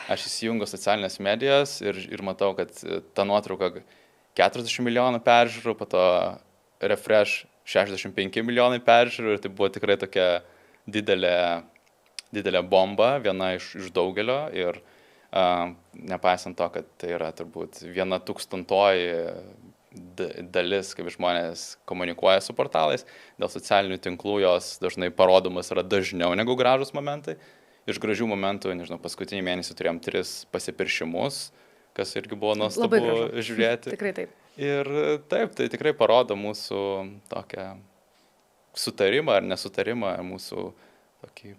aš įsijungiu socialinės medijas ir matau, kad ta nuotrauka 40 milijonų peržiūrų, po to refresh 65 milijonai peržiūrų ir tai buvo tikrai tokia didelė bomba, viena iš daugelio ir nepaisant to, kad tai yra turbūt 1/1000 dalis, kaip žmonės komunikuoja su portalais, dėl socialinių tinklų jos dažnai parodomas yra dažniau negu gražus momentai. Iš gražių momentų, nežinau, paskutinį mėnesį turėjom 3 pasipiršimus, kas irgi buvo nuostabu žiūrėti. Tikrai taip. Ir taip, tai tikrai parodo mūsų tokią sutarimą ar nesutarimą, mūsų tokį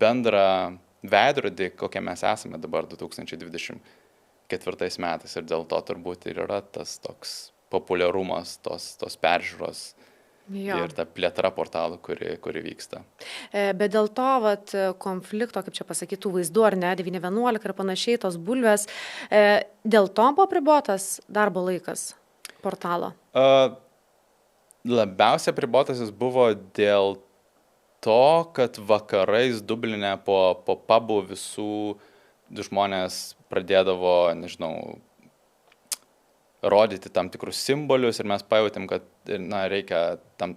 bendrą veidrodį, kokie mes esame dabar 2024 metais. Ir dėl to turbūt ir yra tas toks populiarumas, tos peržiūros ir ta plėtra portalų, kuri vyksta. Bet dėl to konflikto, kaip čia pasakytų, vaizdų ar ne, 911 ir panašiai, tos bulvės, dėl to buvo apribotas darbo laikas portalo? Labiausiai apribotas jis buvo dėl to, kad vakarais Dubline po pubų visų žmonės pradėdavo, nežinau, rodyti tam tikrus simbolius ir mes pajautėm, kad reikia tam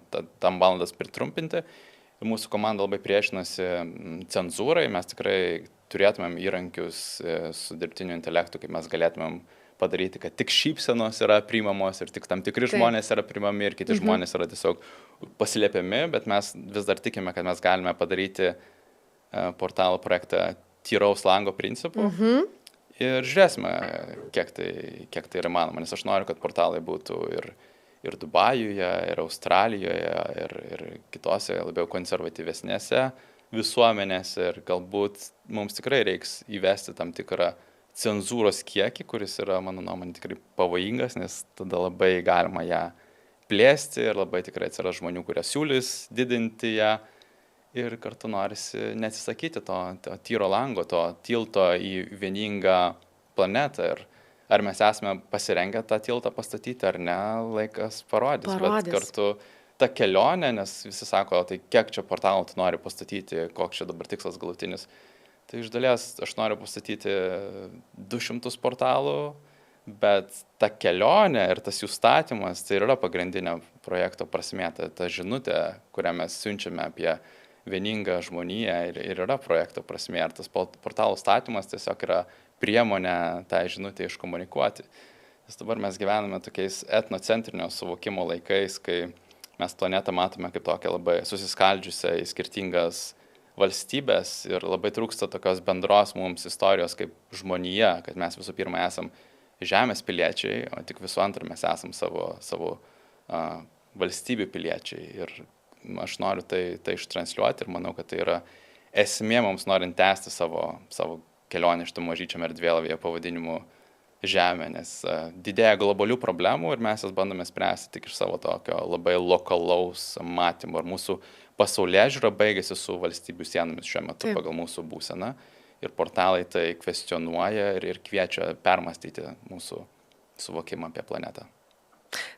valandas pritrumpinti. Ir mūsų komanda labai priešinasi cenzūrai, mes tikrai turėtumėm įrankius su dirbtiniu intelektu, kaip mes galėtumėm padaryti, kad tik šypsenos yra priimamos ir tik tam tikri žmonės yra priimami ir kiti žmonės yra tiesiog pasiliepiami, bet mes vis dar tikime, kad mes galime padaryti portalo projektą tyraus lango principu. Ir žiūrėsime, kiek tai yra manoma, nes aš noriu, kad portalai būtų ir Dubajuje, ir Australijoje, ir kitose labiau konservatyvesnėse visuomenėse. Ir galbūt mums tikrai reiks įvesti tam tikrą cenzūros kiekį, kuris yra, mano nuomonė, tikrai pavojingas, nes tada labai galima ją plėsti ir labai tikrai atsiras žmonių, kurie siūlys didinti ją. Ir kartu norisi neatsisakyti to tyro lango, to tilto į vieningą planetą. Ir Ar mes esame pasirengę tą tiltą pastatyti, ar ne, laikas parodys. Bet kartu ta kelionė, nes visi sako, tai kiek čia portalų tu nori pastatyti, koks čia dabar tikslas galutinis. Tai iš dalies aš noriu pastatyti 200 portalų, bet ta kelionė ir tas jų statymas, tai yra pagrindinė projekto prasmė, ta žinutė, kurią mes siunčiame apie vieningą žmoniją ir yra projekto prasmė. Ir tas portalų statymas tiesiog yra priemonė tą žinutę iškomunikuoti. Nes dabar mes gyvename tokiais etnocentrinio suvokimo laikais, kai mes planetą matome kaip tokią labai susiskaldžiusią į skirtingas valstybės ir labai trūksta tokios bendros mums istorijos kaip žmonija, kad mes visų pirma esam žemės piliečiai, o tik visų antra mes esam savo valstybių piliečiai. Ir aš noriu tai ištransliuoti ir manau, kad tai yra esmė mums norint tęsti savo kelionę iš to mažyčiam erdvėlavyje pavadinimu Žemė, nes didėja globalių problemų ir mes jas bandome spręsti tik iš savo tokio labai lokalaus matymo. Ir mūsų pasaulėžiūra baigėsi su valstybių sienomis šiuo metu pagal mūsų būseną. Ir portalai tai kvestionuoja ir kviečia permastyti mūsų suvokimą apie planetą.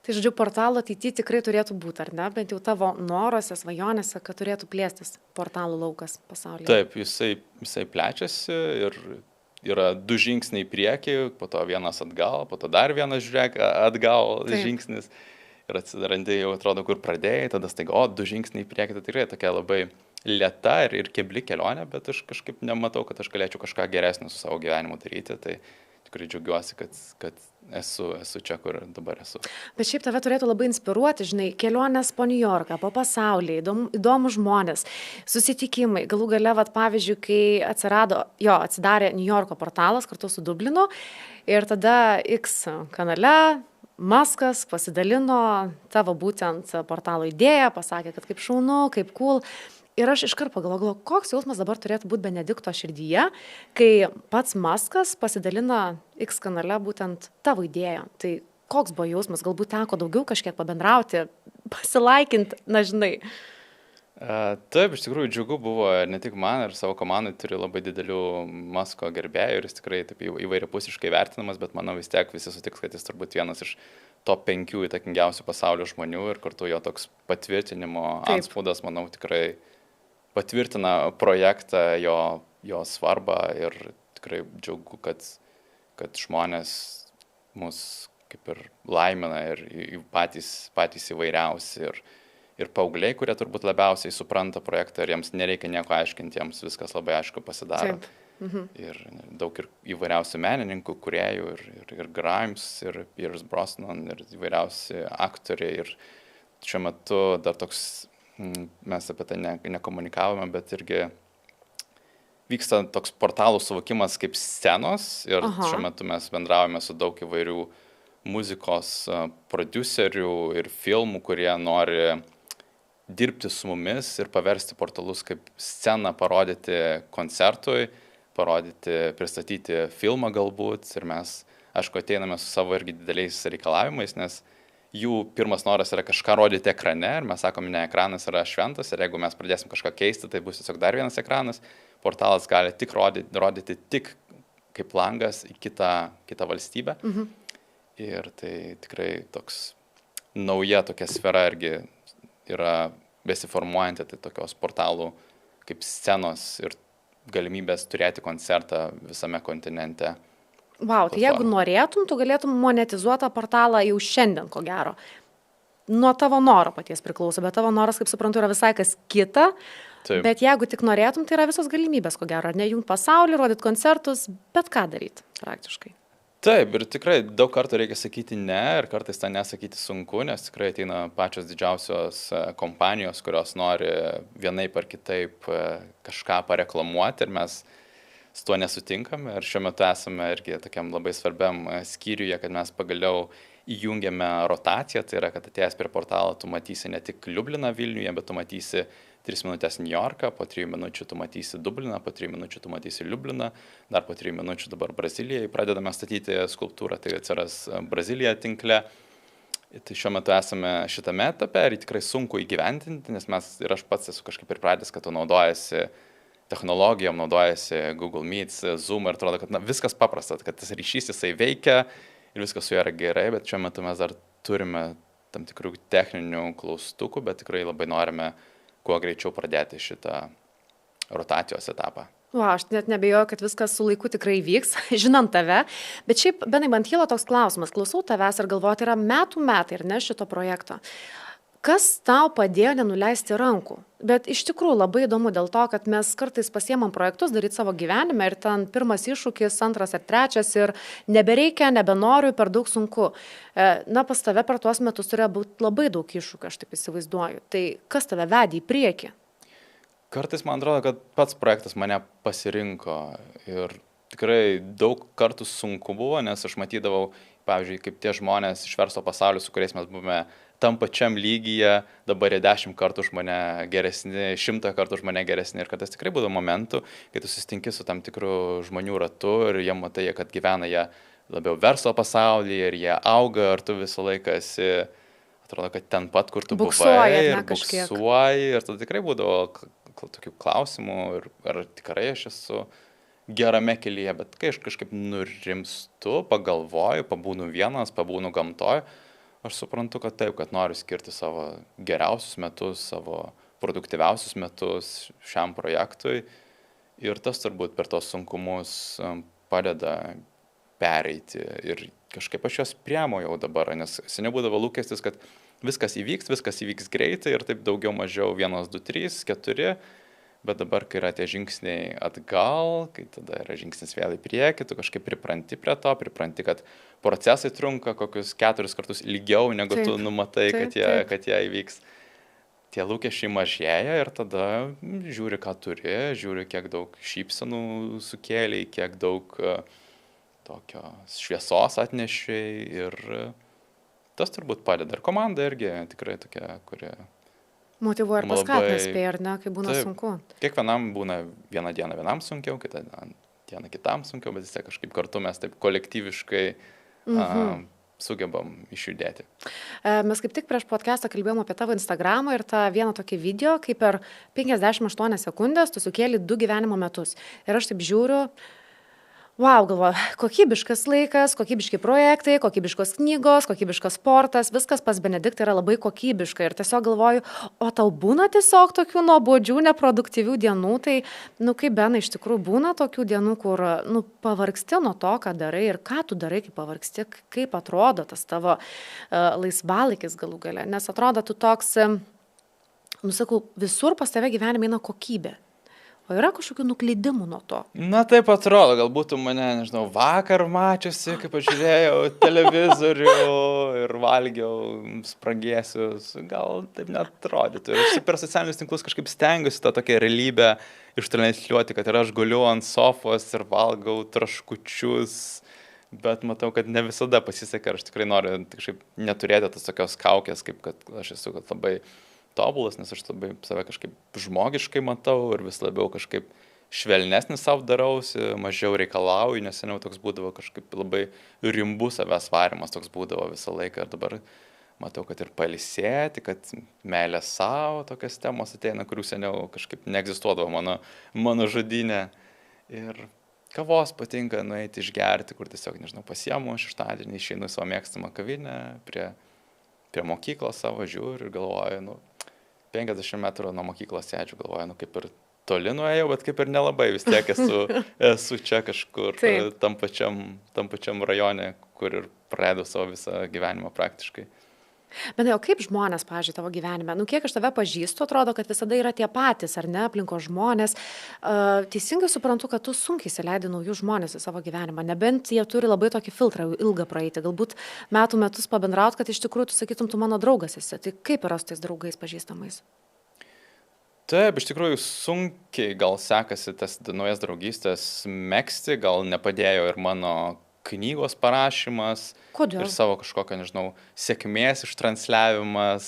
Tai žodžiu, portalo ateityje tikrai turėtų būti, ar ne? Bent jau tavo norose, svajonėse, kad turėtų plėstis portalų laukas pasaulyje. Taip, jisai plečiasi ir yra 2 žingsniai į priekį, po to vienas atgal, po to dar vienas žiūrėk atgal žingsnis. Ir atsidarandi jau atrodo, kur pradėjai, tada staiga, 2 žingsniai į priekį, tai tikrai tokia labai lėta ir kebli kelionė, bet aš kažkaip nematau, kad aš galėčiau kažką geresnio su savo gyvenimu daryti. Tai tikrai džiaugiuosi, kad esu čia, kur dabar esu. Bet šiaip tave turėtų labai inspiruoti, žinai, kelionės po New Yorką, po pasaulį, įdomų žmonės, susitikimai. Galų gale, pavyzdžiui, kai atsidarė New Yorko portalas kartu su Dublinu ir tada X kanale Muskas pasidalino tavo būtent portalo idėją, pasakė, kad kaip šaunu, kaip cool. Ir aš iškart pagalvojau, koks jausmas dabar turėtų būti Benedikto širdyje, kai pats Muskas pasidalina X kanale būtent tavo idėją. Tai koks buvo jausmas, galbūt teko daugiau kažkiek pabendrauti, pasilaikinti, na žinai. Taip, iš tikrųjų džiugu buvo ne tik man ir savo komandai turi labai didelių Musko gerbėjų ir jis tikrai taip įvairiapusiškai vertinamas, bet manau vis tiek visi sutiks, kad jis turbūt vienas iš top 5 įtakingiausių pasaulio žmonių ir kartu jo toks patvirtinimo antspaudas, manau, tikrai patvirtina projektą, jo svarbą ir tikrai džiaugu, kad žmonės mus kaip ir laimina ir patys įvairiausi ir paaugliai, kurie turbūt labiausiai supranta projektą ir jiems nereikia nieko aiškinti, jiems viskas labai aišku pasidaro. Ir daug ir įvairiausių menininkų, kūrėjų ir Grimes, ir Pierce Brosnan, ir įvairiausi aktoriai. Ir šiuo metu dar toks mes apie tai nekomunikavome, bet irgi vyksta toks portalų suvokimas kaip scenos ir šiuo metu mes bendravome su daug įvairių muzikos prodiuserių ir filmų, kurie nori dirbti su mumis ir paversti portalus kaip sceną, parodyti koncertui, pristatyti filmą galbūt. Ir mes, aišku, ateiname su savo irgi dideliais reikalavimais, nes jų pirmas noras yra kažką rodyti ekrane ir mes sakome, ne, ekranas yra šventas ir jeigu mes pradėsim kažką keisti, tai bus tiesiog dar vienas ekranas. Portalas gali tik rodyti tik kaip langas į kitą valstybę. Ir tai tikrai toks nauja tokia sfera irgi yra besiformuojanti, tai tokios portalų kaip scenos ir galimybės turėti koncertą visame kontinente. Vau, tai jeigu norėtum, tu galėtum monetizuoti portalą jau šiandien, ko gero. Nuo tavo noro paties priklauso, bet tavo noras, kaip suprantu, yra visai kas kita. Taip. Bet jeigu tik norėtum, tai yra visos galimybės, ko gero. Ar ne, jungt pasaulį, rodyt koncertus, bet ką daryti praktiškai. Taip, ir tikrai daug kartų reikia sakyti ne, ir kartais tą nesakyti sunku, nes tikrai ateina pačios didžiausios kompanijos, kurios nori vienaip ar kitaip kažką pareklamuoti ir mes su tuo nesutinkame. Ir šiuo metu esame irgi tokiam labai svarbiam skyriuje, kad mes pagaliau įjungiame rotaciją, tai yra, kad atėjęs prie portalą tu matysi ne tik Liubliną Vilniuje, bet tu matysi 3 minutės New Yorką, po 3 minučių tu matysi Dubliną, po 3 minučių tu matysi Liubliną, dar po 3 minučių dabar Brazilijai pradedame statyti skulptūrą, tai atsiras Brazilija tinkle. Tai šiuo metu esame šitame etape ir tikrai sunku įgyvendinti, nes ir aš pats esu kažkaip pripratęs, kad tu naudojasi technologijom naudojasi Google Meets, Zoom ir atrodo, kad viskas paprasta, kad tas ryšys jisai veikia ir viskas su juo yra gerai, bet šiuo metu mes dar turime tam tikrų techninių klaustukų, bet tikrai labai norime kuo greičiau pradėti šitą rotacijos etapą. Aš net nebejoju, kad viskas su laiku tikrai vyks, žinant tave. Bet šiaip, Benai, man kyla toks klausimas, klausau tavęs ir galvoju, tai yra metų metai, ar ne, šito projekto. Kas tau padėjo nenuleisti rankų? Bet iš tikrųjų labai įdomu dėl to, kad mes kartais pasiemam projektus daryti savo gyvenime ir ten pirmas iššūkis, antras ar trečias ir nebereikia, nebenoriu, per daug sunku. Na, pas tave per tuos metus turėjo būti labai daug iššūkių, aš taip įsivaizduoju. Tai kas tave vedė į priekį? Kartais man atrodo, kad pats projektas mane pasirinko ir tikrai daug kartų sunku buvo, nes aš matydavau, pavyzdžiui, kaip tie žmonės iš verslo pasaulio, su kuriais mes buvome tam pačiam lygyje, dabar jie 10 kartų už mane geresni, 100 kartų už mane geresni ir kad tas tikrai būdavo momentų, kai tu susitinki su tam tikru žmonių ratu ir jie matai, kad gyvena jie labiau verslo pasaulyje ir jie auga, ar tu visą laiką esi, atrodo, kad ten pat, kur tu buvai ir buksuoji ir tada tikrai būdavo tokių klausimų ir ar tikrai aš esu gerame kelyje, bet kai aš kažkaip nurimstu, pagalvoju, pabūnu vienas, pabūnu gamtoj, aš suprantu, kad taip, kad noriu skirti savo geriausius metus, savo produktyviausius metus šiam projektui ir tas turbūt per tos sunkumus padeda pereiti ir kažkaip aš juos priemu jau dabar, nes seniau būdavo lūkestis, kad viskas įvyks greitai ir taip daugiau mažiau 1, 2, 3, 4, bet dabar, kai yra tie žingsniai atgal, kai tada yra žingsnis vėl į priekį, tu kažkaip pripranti prie to, pripranti, kad procesai trunka kokius 4 kartus ilgiau, negu tu numatai, kad jie įvyks. Tie lūkesčiai mažėja ir tada žiūri, ką turi, žiūri, kiek daug šypsenų sukėlė, kiek daug tokios šviesos atnešiai ir tas turbūt padeda. Ir komanda irgi tikrai tokia, kuri motyvuoja ir paskatina spėja, ar ne, kai būna sunku. Kiekvienam būna vieną dieną vienam sunkiau, kitą dieną kitam sunkiau, bet vis tiek kažkaip kartu mes taip kolektyviškai sugebam išjudėti. Mes kaip tik prieš podcastą kalbėjom apie tavo Instagramą ir tą vieną tokį video, kaip per 58 sekundės tu sukėlė 2 gyvenimo metus. Ir aš taip žiūriu, galvoju, kokybiškas laikas, kokybiški projektai, kokybiškos knygos, kokybiškas sportas, viskas pas Benediktą yra labai kokybiška. Ir tiesiog galvoju, o tau būna tiesiog tokių nuobodžių, neproduktyvių dienų, tai, kaip Benai, iš tikrųjų būna tokių dienų, kur, pavargsti nuo to, ką darai ir ką tu darai, kai pavargsti, kaip atrodo tas tavo laisvalaikis galų gale. Nes atrodo, tu toks, sakau, visur pas tave gyvenime eina kokybė. O yra kažkokių nuklydimų nuo to? Na taip atrodo, galbūt tu mane, nežinau, vakar mačiusi, kaip aš žiūrėjau televizorių ir valgiau spragėsius, gal taip neatrodytų. Ir aš per socialinius tinklus kažkaip stengiuosi tą tokią realybę ištransliuoti, kad ir aš guliu ant sofos ir valgau traškučius, bet matau, kad ne visada pasiseka, aš tikrai noriu kažkaip neturėti tos tokios kaukės, kaip kad aš esu labai tobulas, nes aš labai save kažkaip žmogiškai matau ir vis labiau kažkaip švelnesnis savo darausi, mažiau reikalauju, nes seniau toks būdavo kažkaip labai rimbus savęs varimas, toks būdavo visą laiką ir dabar matau, kad ir pailsėti, kad meilė savo tokias temos ateina, kurių seniau kažkaip neegzistuodavo mano žodynė ir kavos patinka nueiti išgerti, kur tiesiog, nežinau, pasiemu šeštadienį, išeinu į savo mėgstamą kavinę prie mokyklos savo žiūriu ir galvoju, 50 metrų nuo mokyklos sėdžiu, galvoju, kaip ir toli nuėjau, bet kaip ir nelabai, vis tiek esu čia kažkur tam pačiam rajone, kur ir praleidau savo visą gyvenimą praktiškai. Bet o kaip žmonės, pavyzdžiui, tavo gyvenime? Kiek aš tave pažįstu, atrodo, kad visada yra tie patys, ar ne, aplinkos žmonės. Teisingai suprantu, kad tu sunkiai įsileidi naujus žmonės į savo gyvenimą, nebent jie turi labai tokį filtrą ilgą praeiti, galbūt metus pabendraut, kad iš tikrųjų tu sakytum, tu mano draugas esi. Tai kaip yra su tais draugais pažįstamais? Taip, iš tikrųjų sunkiai gal sekasi tas naujas draugystės megzti, gal nepadėjo ir mano knygos parašymas. Kodėl? Ir savo kažkokio, nežinau, sėkmės ištransliavimas,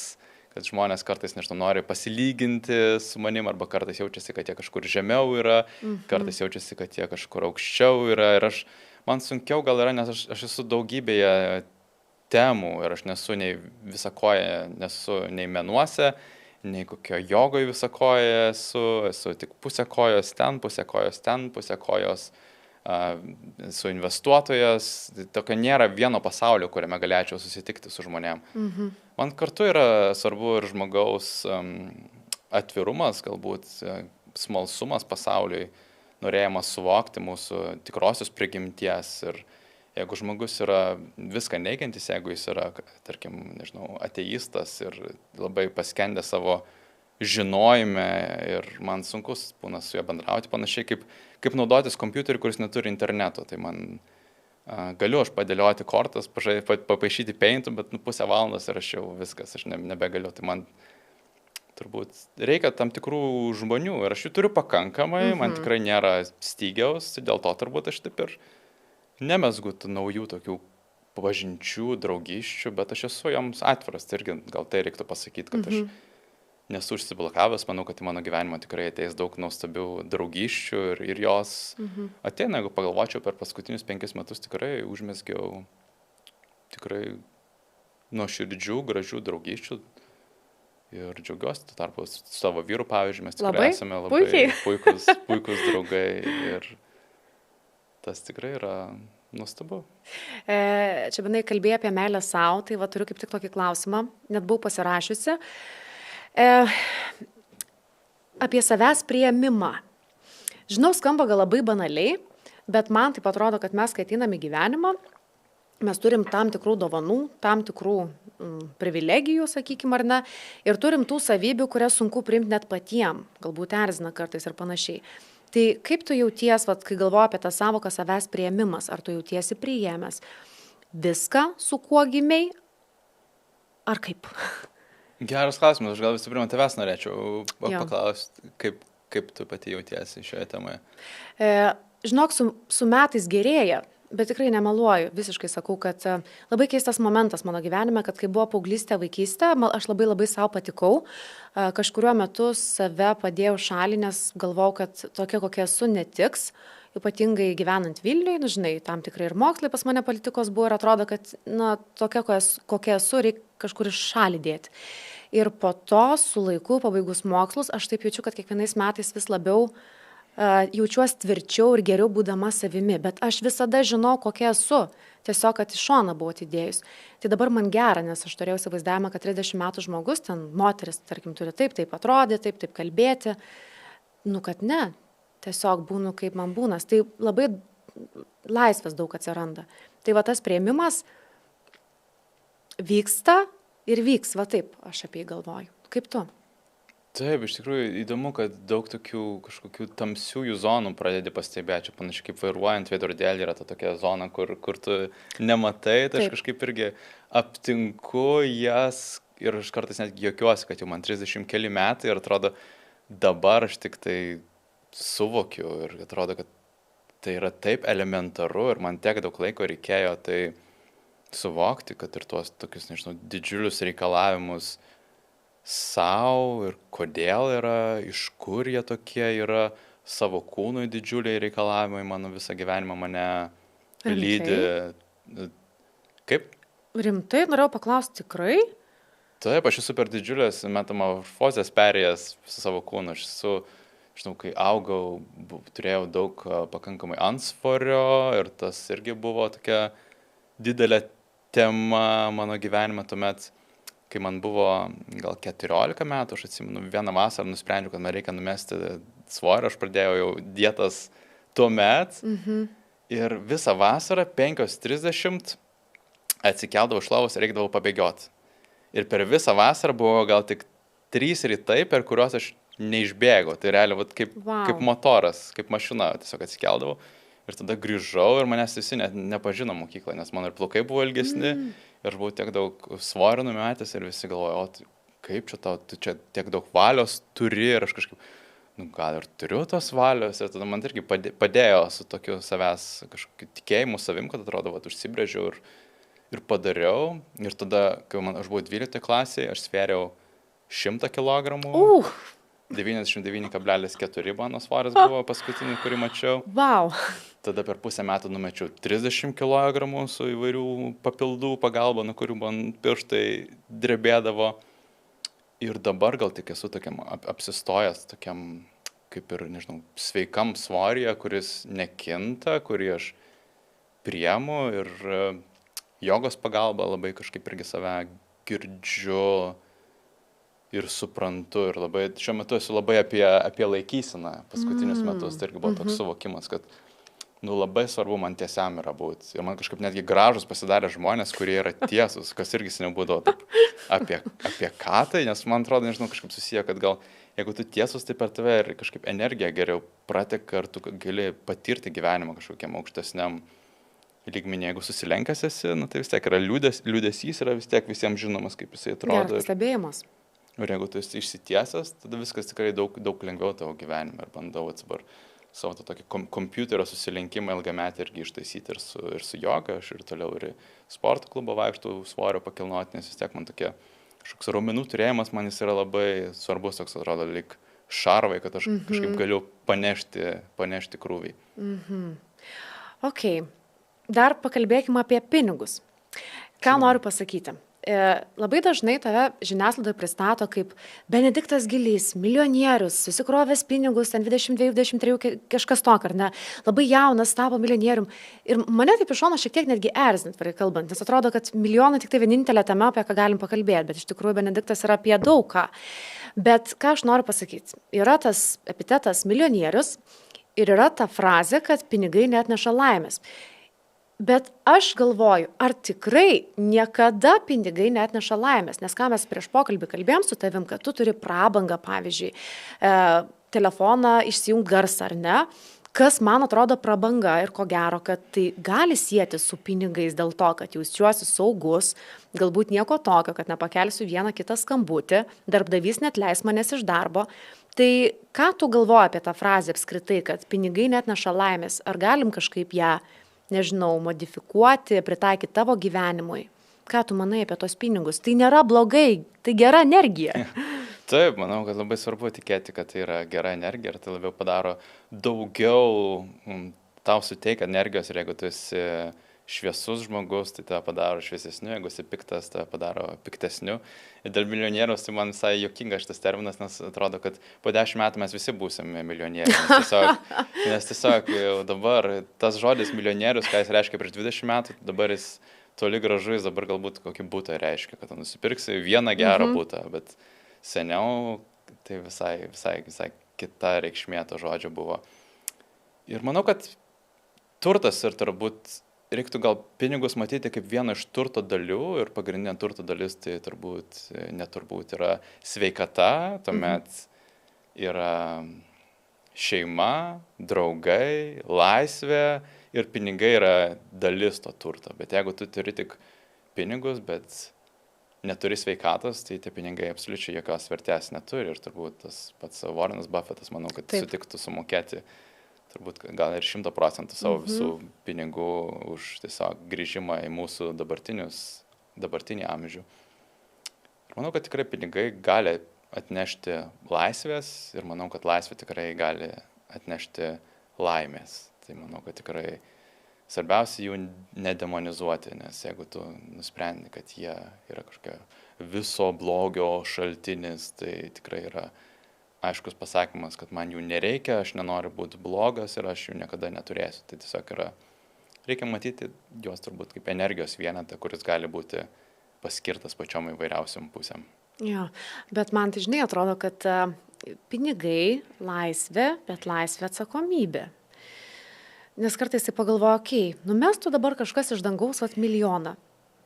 kad žmonės kartais, nežinau, nori pasilyginti su manim, arba kartais jaučiasi, kad jie kažkur žemiau yra, kartais jaučiasi, kad jie kažkur aukščiau yra. Ir man sunkiau gal yra, nes aš esu daugybėje temų ir aš nesu nei visakoje, nesu nei menuose, nei kokio jogoje visą koją esu tik pusę kojos ten, pusę kojos ten, pusę kojos esu investuotojas. Tokio nėra vieno pasaulio, kuriame galėčiau susitikti su žmonėm. Man kartu yra svarbu ir žmogaus atvirumas, galbūt smalsumas pasauliui, norėjimas suvokti mūsų tikrosios prigimties. Ir jeigu žmogus yra viską neigiantis, jeigu jis yra, tarkim, nežinau, ateistas ir labai paskendė savo žinojime ir man sunkus būna su juo bendrauti, panašiai kaip naudotis kompiuteriu, kuris neturi interneto. Tai man galiu aš padėlioti kortas, papaišyti paintų, bet pusę valandos ir aš jau viskas, aš nebegaliu. Tai man turbūt reikia tam tikrų žmonių ir aš jų turiu pakankamai, man tikrai nėra stygiaus, dėl to turbūt aš taip ir nemesgu naujų tokių pažinčių, draugyščių, bet aš esu joms atviras. Tai irgi gal tai reiktų pasakyti, kad aš nesu užsiblokavęs, manau, kad į mano gyvenimą tikrai ateis daug nuostabių draugyščių ir jos ateina, jeigu pagalvočiau, per paskutinius 5 metus tikrai užmesgiau tikrai nuoširdžių, gražių draugyščių ir džiaugiuosi, tuo tarpu su savo vyru, pavyzdžiui, mes tikrai esame labai puikus draugai ir tas tikrai yra nuostabu. Čia benai kalbėjai apie meilę savo, tai va turiu kaip tik tokį klausimą, net buvau pasirašiusi. Apie savęs priėmimą. Žinau, skamba gal labai banaliai, bet man taip atrodo, kad mes, kai ateiname į gyvenimą, mes turim tam tikrų dovanų, tam tikrų privilegijų, sakykime, ar ne, ir turim tų savybių, kurias sunku priimti net patiem, galbūt erzina kartais ir panašiai. Tai kaip tu jauties, kai galvoji apie tą savoką savęs priėmimas, ar tu jautiesi priėmęs viską, su kuo gimiai, ar kaip? Geras klausimas, aš gal visų pirma tavęs norėčiau paklausti, kaip tu pati jautiesi šioje temoje. Žinok, su metais gerėja, bet tikrai nemeluoju, visiškai sakau, kad labai keistas momentas mano gyvenime, kad kai buvo paauglystė, vaikystė, aš labai savo patikau, kažkuriuo metu save padėjau šalį, nes galvojau, kad tokia, kokia esu, netiks, ypatingai gyvenant Vilniui, žinai, tam tikrai ir mokslai pas mane politikos buvo ir atrodo, kad tokia, kokia esu, reikia kažkur iš šalį dėti. Ir po to, su laiku, pabaigus mokslus, aš taip jaučiu, kad kiekvienais metais vis labiau jaučiuosi tvirčiau ir geriau būdama savimi, bet aš visada žinau, kokia esu, tiesiog, kad iš šoną buvau atidėjus. Tai dabar man gera, nes aš turėjau įsivaizdavimą, kad 30 metų žmogus, ten moteris, tarkim, turi taip atrodyti, taip kalbėti, kad ne, tiesiog būnu, kaip man būnas. Tai labai laisvės daug atsiranda. Tai va tas priėmimas vyksta ir vyks, va taip, aš apie jį galvoju. Kaip tu? Taip, iš tikrųjų įdomu, kad daug tokių kažkokių tamsiųjų zonų pradedi pastebėti, panašiai kaip vairuojant veidrodėlį yra ta tokia zona, kur tu nematai, tai aš kažkaip irgi aptinku jas ir aš kartais net juokiuosi, kad jau man 30 keli metai ir atrodo dabar aš tik tai suvokiu ir atrodo, kad tai yra taip elementaru ir man tiek daug laiko reikėjo tai suvokti, kad ir tuos tokius, nežinau, didžiulius reikalavimus sau ir kodėl yra, iš kur jie tokie yra, savo kūnui didžiuliai reikalavimai, mano visą gyvenimą mane lydi. Kaip? Rimtai, norėjau paklausti, tikrai? Taip, aš esu per didžiulės metamorfozės perėjęs su savo kūnu. Aš esu, žinau, kai augau, turėjau daug pakankamai antsvorio ir tas irgi buvo tokia didelė tema mano gyvenime tuomet, kai man buvo gal 14 metų, aš atsimenu, vieną vasarą nusprendžiau, kad man reikia numesti svorį, aš pradėjau jau dietas tuomet ir visą vasarą 5:30 atsikeldavau iš lovos ir reikdavau pabėgioti. Ir per visą vasarą buvo gal tik 3 rytai, per kuriuos aš neišbėgau. Tai realiai kaip motoras, kaip mašina, tiesiog atsikeldavau. Ir tada grįžau ir manęs visi net nepažino mokyklą, nes mano ir plaukai buvo ilgesni ir aš buvau tiek daug svorio numetęs ir visi galvojo, kaip čia tau, tu čia tiek daug valios turi ir aš kažkaip, gal ir turiu tos valios ir tada man irgi padėjo su tokiu savęs kažkokiu tikėjimu savim, kad atrodo, užsibrėžiau ir padariau. Ir tada, kai aš buvau 12 klasėje, aš svėriau 100 kilogramų. 99,4 mano svoris buvo paskutinį, kurį mačiau. Wow. Tada per pusę metų numečiau 30 kg su įvairių papildų pagalba, nuo kurių man pirštai drebėdavo. Ir dabar gal tik esu tokiam apsistojęs, tokiam kaip ir, nežinau, sveikam svoryje, kuris nekinta, kurį aš priemu ir jogos pagalba labai kažkaip irgi save girdžiu ir suprantu. Ir labai, šiuo metu esu labai apie laikyseną paskutinius metus. Tai irgi buvo toks suvokimas, kad labai svarbu man tiesiam yra būti. Ir man kažkaip netgi gražus pasidarė žmonės, kurie yra tiesus, kas irgi nebūdavo taip apie ką tai, nes man atrodo, nežinau, kažkaip susiję, kad gal jeigu tu tiesus, tai per tave ir kažkaip energija geriau prateka ir tu gali patirti gyvenimą kažkokiam aukštesniam lygmenį. Jeigu susilenkęs esi, tai vis tiek yra liūdesys, yra vis tiek visiems žinomas, kaip jisai atrodo. Geras stebėjimas. Ir jeigu tu esi išsitiesęs, tada viskas tikrai daug lengviau tavo gyvenime. Ir bandau atsibar savo tokį kompiuterio susilenkimą ilgametį irgi ištaisyti ir su joga. Aš ir toliau ir sporto klubą vaikštų svorio pakilnoti, nes vis tiek man tokia kažkoks raumenų turėjimas, man jis yra labai svarbus, toks atrodo, lyg šarvai, kad aš kažkaip galiu panešti krūvį. Ok, dar pakalbėkime apie pinigus. Ką noriu pasakyti? Labai dažnai tave žiniasklaidoje pristato kaip Benediktas Gilys, milijonierius, susikrovęs pinigus, ten 22-23, kažkas tokio, ar ne, labai jaunas, tapo milijonierium. Ir mane taip iš šono šiek tiek netgi erzint, kalbant, nes atrodo, kad milijonai tik tai vienintelė tema, apie ką galim pakalbėti, bet iš tikrųjų Benediktas yra apie daug ką. Bet ką aš noriu pasakyti, yra tas epitetas milijonierius ir yra ta frazė, kad pinigai neatneša laimės. Bet aš galvoju, ar tikrai niekada pinigai neatneša laimės, nes ką mes prieš pokalbį kalbėjom su tavim, kad tu turi prabangą, pavyzdžiui, telefoną išsijungt garsą, ar ne, kas man atrodo prabanga ir ko gero, kad tai gali sieti su pinigais dėl to, kad jaučiuosi saugus, galbūt nieko tokio, kad nepakelsiu vieną kitą skambutį, darbdavys neatleis manęs iš darbo. Tai ką tu galvoji apie tą frazę apskritai, kad pinigai neatneša laimės, ar galim kažkaip ją nežinau, modifikuoti, pritaikyti tavo gyvenimui. Ką tu manai apie tos pinigus? Tai nėra blogai, tai gera energija. Taip, manau, kad labai svarbu tikėti, kad tai yra gera energija ir tai labiau padaro daugiau, tau suteikia energijos ir jeigu tu esi šviesus žmogus, tai tave padaro šviesesniu, jeigu esi piktas, tave padaro piktesniu. Ir dėl milijonieriaus tai man visai juokinga šitas terminas, nes atrodo, kad po 10 metų mes visi būsime milijonieriai. Nes tiesiog jau dabar tas žodis milijonierius, ką jis reiškia prieš 20 metų, dabar jis toli gražu, jis dabar galbūt kokį butą reiškia, kad tu nusipirksi vieną gerą butą, bet seniau tai visai kita reikšmė to žodžio buvo. Ir manau, kad turtas ir turbūt reiktų gal pinigus matyti kaip vieną iš turto dalių ir pagrindinė turto dalis tai turbūt yra sveikata, tuomet yra šeima, draugai, laisvė ir pinigai yra dalis to turto. Bet jeigu tu turi tik pinigus, bet neturi sveikatos, tai tie pinigai absoliučiai jokios vertės neturi ir turbūt tas pats Warrenas Buffettas, manau, kad sutiktų sumokėti turbūt gal ir 100% savo visų pinigų už tiesiog grįžimą į mūsų dabartinį amžių. Ir manau, kad tikrai pinigai gali atnešti laisvės ir manau, kad laisvė tikrai gali atnešti laimės. Tai manau, kad tikrai svarbiausia jų nedemonizuoti, nes jeigu tu nusprendi, kad jie yra kažkokia viso blogio šaltinis, tai tikrai yra aiškus pasakymas, kad man jų nereikia, aš nenoriu būti blogas ir aš jų niekada neturėsiu. Tai tiesiog reikia matyti juos turbūt kaip energijos vienetą, kuris gali būti paskirtas pačiom įvairiausiam pusėm. Jo, bet man tai žinai atrodo, kad pinigai laisvė, bet laisvė atsakomybė. Nes kartais tai pagalvoju, numestų dabar kažkas iš dangaus milijoną.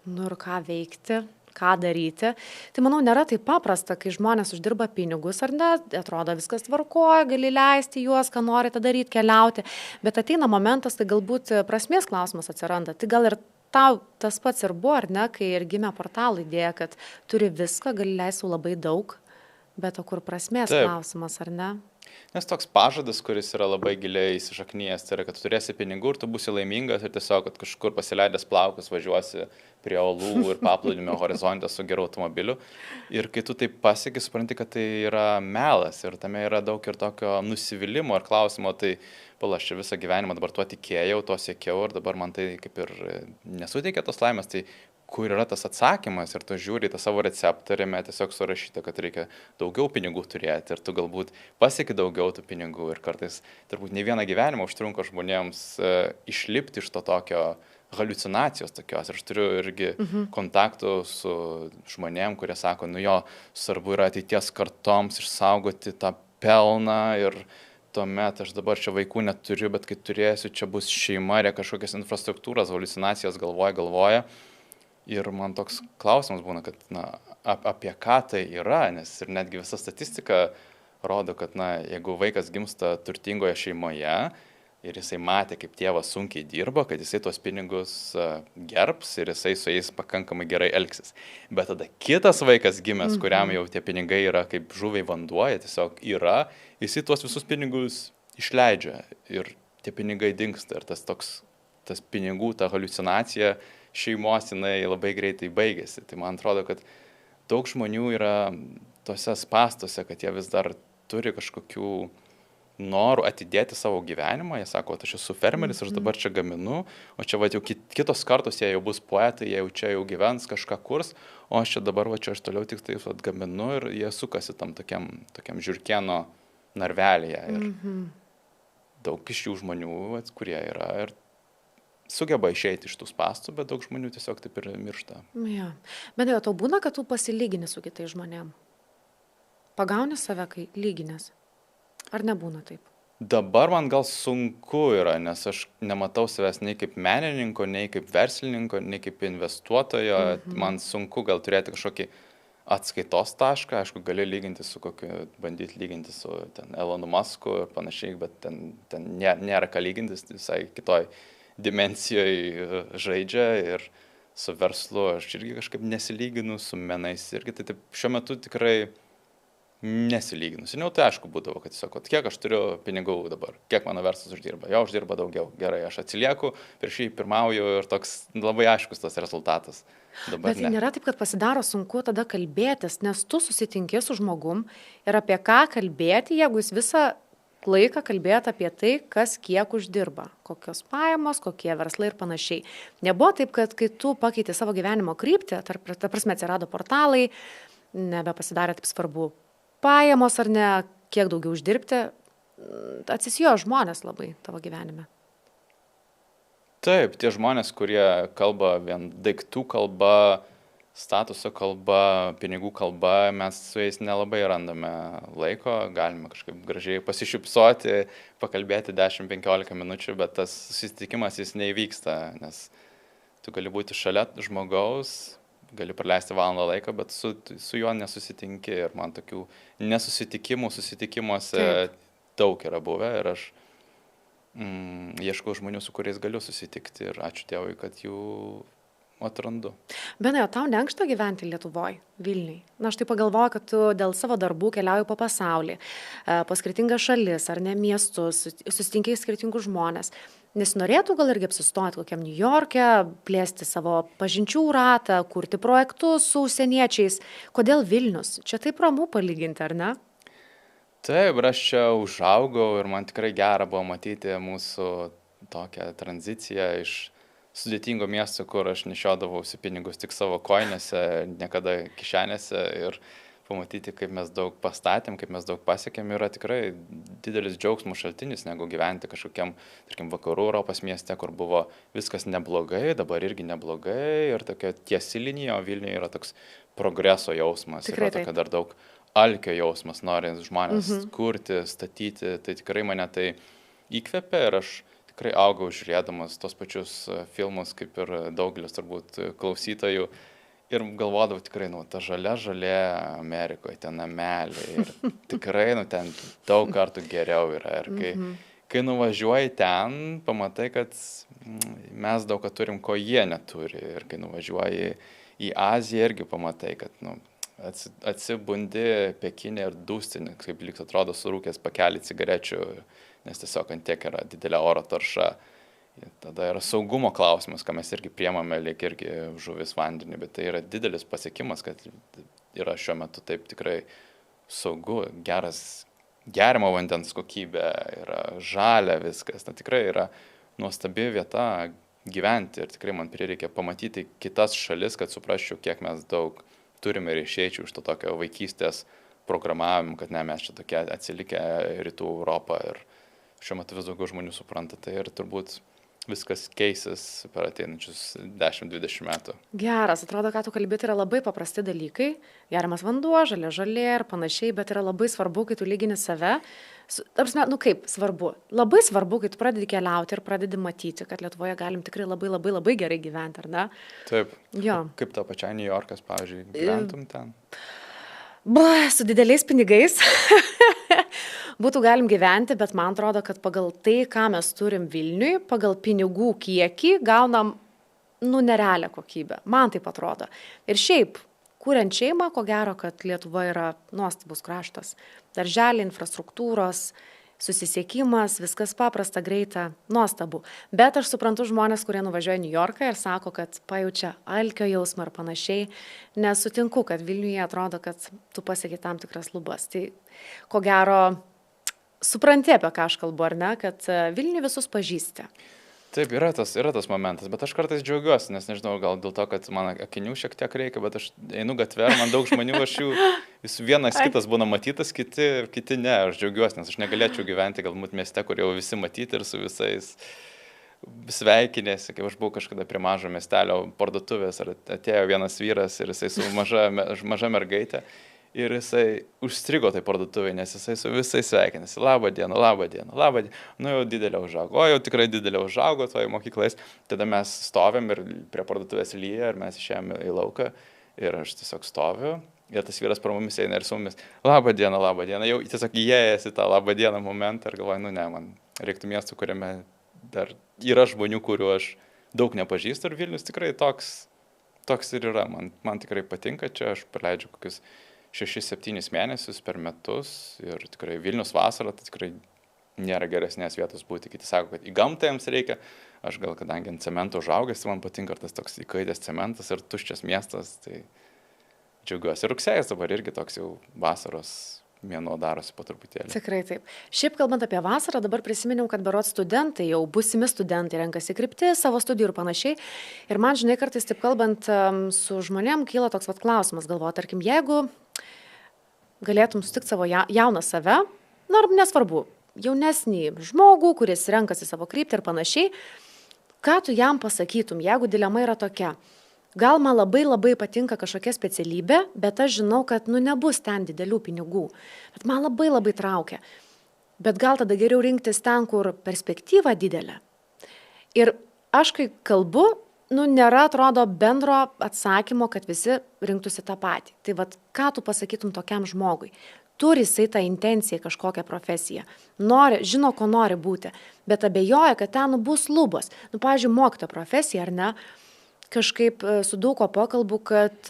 Ir ką veikti? Ką daryti. Tai manau, nėra taip paprasta, kai žmonės uždirba pinigus, ar ne, atrodo viskas tvarkoja, gali leisti juos, ką norite daryti, keliauti, bet ateina momentas, tai galbūt prasmės klausimas atsiranda. Tai gal ir tau tas pats ir buvo, ar ne, kai ir gimė portalų idėja, kad turi viską, gali leisti labai daug, bet o kur prasmės klausimas, ar ne? Nes toks pažadas, kuris yra labai giliai įsišaknyjęs, tai yra, kad tu turėsi pinigų ir tu būsi laimingas ir tiesiog, kad kažkur pasileidęs plaukus važiuosi prie olų ir paplūdimio horizonte su geru automobiliu. Ir kai tu tai pasieki, supranti, kad tai yra melas ir tame yra daug ir tokio nusivylimų ar klausimo, tai aš čia visą gyvenimą dabar tuo tikėjau, tuo siekiau ir dabar man tai kaip ir nesuteikia tos laimės, tai kur yra tas atsakymas ir tu žiūri į tą savo receptą ir jame tiesiog surašyta, kad reikia daugiau pinigų turėti ir tu galbūt pasieki daugiau tų pinigų ir kartais turbūt ne vieną gyvenimą užtrunka žmonėms išlipti iš to tokio haliucinacijos tokios. Ir aš turiu irgi kontaktų su žmonėm, kurie sako, nu jo, svarbu yra ateities kartoms išsaugoti tą pelną ir tuomet aš dabar čia vaikų neturiu, bet kai turėsiu, čia bus šeima, reikia kažkokias infrastruktūras, haliucinacijas galvoja. Ir man toks klausimas būna, kad apie ką tai yra, nes ir netgi visa statistika rodo, kad jeigu vaikas gimsta turtingoje šeimoje ir jisai matė, kaip tėvas sunkiai dirba, kad jisai tuos pinigus gerbs ir jisai su jais pakankamai gerai elgsis. Bet tada kitas vaikas gimęs, kuriam jau tie pinigai yra kaip žuviai vanduo, jie tiesiog yra, jisai tuos visus pinigus išleidžia ir tie pinigai dingsta ir tas pinigų, ta haliucinacija šeimos jinai labai greitai baigėsi. Tai man atrodo, kad daug žmonių yra tose spąstuose, kad jie vis dar turi kažkokių norų atidėti savo gyvenimą. Jie sako, aš esu fermeris, aš dabar čia gaminu, o čia jau kitos kartos jie jau bus poetai, jie jau čia jau gyvens, kažką kurs, o aš čia dabar aš toliau tik tai gaminu ir jie sukasi tam tokiam žiurkėno narvelėje. Ir daug iš jų žmonių, kurie yra ir sugeba išeiti iš tų spąstų, bet daug žmonių tiesiog taip ir miršta. Ja. Bet jau tau būna, kad tu pasilygini su kitais žmonėm? Pagauni save, kai lyginės? Ar nebūna taip? Dabar man gal sunku yra, nes aš nematau savęs nei kaip menininko, nei kaip verslininko, nei kaip investuotojo. Man sunku gal turėti kažkokį atskaitos tašką. Aišku, gali lyginti su bandyti lyginti su Elonu Musku ir panašiai, bet ten nėra ką lygintis, visai kitoj dimensijoje žaidžia ir su verslu aš irgi kažkaip nesilyginu, su menais irgi, tai taip šiuo metu tikrai nesilyginu. Seniau tai aišku būdavo, kad tiesiog, kiek aš turiu pinigų dabar, kiek mano verslas uždirba, jo uždirba daugiau, gerai, aš atsilieku, prieš jį pirmauju ir toks labai aiškus tas rezultatas. Dabar bet tai nėra taip, kad pasidaro sunku tada kalbėtis, nes tu susitinki su žmogum ir apie ką kalbėti, jeigu jis visą laiką kalbėti apie tai, kas kiek uždirba, kokios pajamos, kokie verslai ir panašiai. Nebuvo taip, kad kai tu pakeitė savo gyvenimo kryptį, ta prasme atsirado portalai, nebepasidarė taip svarbu pajamos ar ne, kiek daugiau uždirbti, atsisijo žmonės labai tavo gyvenime. Taip, tie žmonės, kurie kalba vien daiktų kalba, statuso kalba, pinigų kalba, mes su jais nelabai randame laiko, galime kažkaip gražiai pasišypsoti, pakalbėti 10-15 minučių, bet tas susitikimas jis neįvyksta, nes tu gali būti šalia žmogaus, gali praleisti valandą laiko, bet su juo nesusitinki ir man tokių susitikimuose daug yra buvę ir aš ieškau žmonių, su kuriais galiu susitikti ir ačiū Dievui, kad jų atrandu. Benai, o tau neankšta gyventi Lietuvoje, Vilniui? Na, aš tai pagalvoju, kad tu dėl savo darbų keliauji po pasaulį, po skirtingas šalis ar ne miestus, susitinki skirtingus žmonės. Nesinorėtų gal irgi apsistoti kokiam New York'e, plėsti savo pažinčių ratą, kurti projektus su užsieniečiais. Kodėl Vilnius? Čia taip ramu palyginti, ar ne? Taip, ir aš čia užaugau ir man tikrai gera buvo matyti mūsų tokią tranziciją iš sudėtingo miesto, kur aš nešiodavausi pinigus tik savo koinėse, niekada kišenėse ir pamatyti, kaip mes daug pastatėm, kaip mes daug pasiekėm, yra tikrai didelis džiaugsmo šaltinis, negu gyventi kažkokiam, tarkim, vakarų Europos mieste, kur buvo viskas neblogai, dabar irgi neblogai ir tokia tiesi linija, o Vilniuje yra toks progreso jausmas, tikrai yra tokia dar daug alkio jausmas, norint žmonės kurti, statyti, tai tikrai mane tai įkvepia ir aš tikrai augau žiūrėdamas tos pačius filmus, kaip ir daugelis turbūt klausytojų. Ir galvodavau tikrai, ta žalia Amerikoje, ten nameliai. Ir tikrai, ten daug kartų geriau yra. Ir kai nuvažiuoji ten, pamatai, kad mes daug ką turim, ko jie neturi. Ir kai nuvažiuoji į Aziją, irgi pamatai, kad atsibundi Pekinė ir dūstinį, kaip lyg atrodo surūkęs pakelį cigarečių, nes tiesiog ant tiek yra didelė oro tarša. Tada yra saugumo klausimas, ką mes irgi priemame, lyg irgi žuvis vandenį, bet tai yra didelis pasiekimas, kad yra šiuo metu taip tikrai saugu, geras gerimo vandens kokybė, yra žalia viskas, tikrai yra nuostabi vieta gyventi ir tikrai man prireikė pamatyti kitas šalis, kad suprasčiau, kiek mes daug turime ir išeičių iš to tokio vaikystės programavimo, kad ne, mes čia tokie atsilikę rytų Europą ir šiuo metu vis daugiau žmonių supranta tai ir turbūt viskas keisis per ateinančius 10-20 metų. Geras, atrodo, ką tu kalbėti yra labai paprasti dalykai, geriamas vanduo, žalė ir panašiai, bet yra labai svarbu, kai tu lygini save. Tarpsme, kaip svarbu? Labai svarbu, kai tu pradedi keliauti ir pradedi matyti, kad Lietuvoje galim tikrai labai gerai gyventi, ar ne? Taip. Jo. Kaip ta pačia New Yorkas, pavyzdžiui, gyventum ten? Su dideliais pinigais būtų galim gyventi, bet man atrodo, kad pagal tai, ką mes turim Vilniui, pagal pinigų kiekį, gaunam, nerealią kokybę. Man taip atrodo. Ir šiaip, kuriant šeimą, ko gero, kad Lietuva yra nuostabus kraštas. Darželiai, infrastruktūros, susisiekimas, viskas paprasta, greita, nuostabu. Bet aš suprantu žmonės, kurie nuvažiuoja į New Yorką ir sako, kad pajaučia alkio jausmą ir panašiai. Nesutinku, kad Vilniuje atrodo, kad tu pasieki tam tikras lubas. Tai ko gero, supranti, apie ką aš kalbu, ar ne, kad Vilnių visus pažįsti. Taip, yra tas momentas, bet aš kartais džiaugiuosi, nes nežinau, gal dėl to, kad man akinių šiek tiek reikia, bet aš einu gatvę, man daug žmonių, aš jų vienas kitas būna matytas, kiti ne, aš džiaugiuosi, nes aš negalėčiau gyventi galbūt mieste, kur jau visi matyti ir su visais sveikinėsi, kaip aš buvau kažkada prie mažo miestelio parduotuvės, ar atėjo vienas vyras ir jisai su maža mergaitė. Ir jisai užstrigo tai parduotuvai, nes jisai su visais sveikinasi. Labą dieną, labą dieną, labą dieną. Jau didelė užaugo, jau tikrai didelė užaugo toje mokyklais. Tada mes stovėm ir prie parduotuvės lyja ir mes išėjome į lauką ir aš tiesiog stoviu. Ir tas vyras pro mumis eina ir su mumis. Labą dieną, labą dieną. Jau tiesiog įėjęs į tą labą dieną momentą ir galvoju, ne, man reiktų miestų, kuriame dar yra žmonių, kuriuo aš daug nepažįstu. Ir Vilnius tikrai toks ir yra. Man tikrai patinka čia, aš praleidžiu kokius 6-7 mėnesius per metus ir tikrai Vilnius vasarą, tai tikrai nėra geresnės vietos būti. Kiti sako, kad į gamtą jiems reikia. Aš gal kadangi ant cemento užaugęs, man patinka tas toks įkaitęs cementas ir tuščias miestas, tai džiaugiuosi. Ir rugsėjas dabar irgi toks jau vasaros mėnuo darosi po truputėlį. Tikrai taip. Šiaip kalbant apie vasarą, dabar prisiminiau, kad berods studentai, jau būsimi studentai renkasi kryptis, savo studijų ir panašiai. Ir man, žinai, kartais taip kalbant su žmonėm, kyla toks klausimas, galvoju, tarkim, jeigu galėtum sutikti savo jauną save, nesvarbu, jaunesnį žmogų, kuris renkasi savo kryptį ir panašiai, ką tu jam pasakytum, jeigu dilema yra tokia? Gal man labai patinka kažkokia specialybė, bet aš žinau, kad nebus ten didelių pinigų. Bet man labai traukia. Bet gal tada geriau rinktis ten, kur perspektyva didelė. Ir aš, kai kalbu, nėra, atrodo, bendro atsakymo, kad visi rinktųsi tą patį. Tai vat, ką tu pasakytum tokiam žmogui? Turi jisai tą intenciją kažkokią profesiją. Žino, ko nori būti, bet abejoja, kad ten bus lubos. Pavyzdžiui, mokytojo profesija, ar ne? Kažkaip su daug ko pakalbu, kad,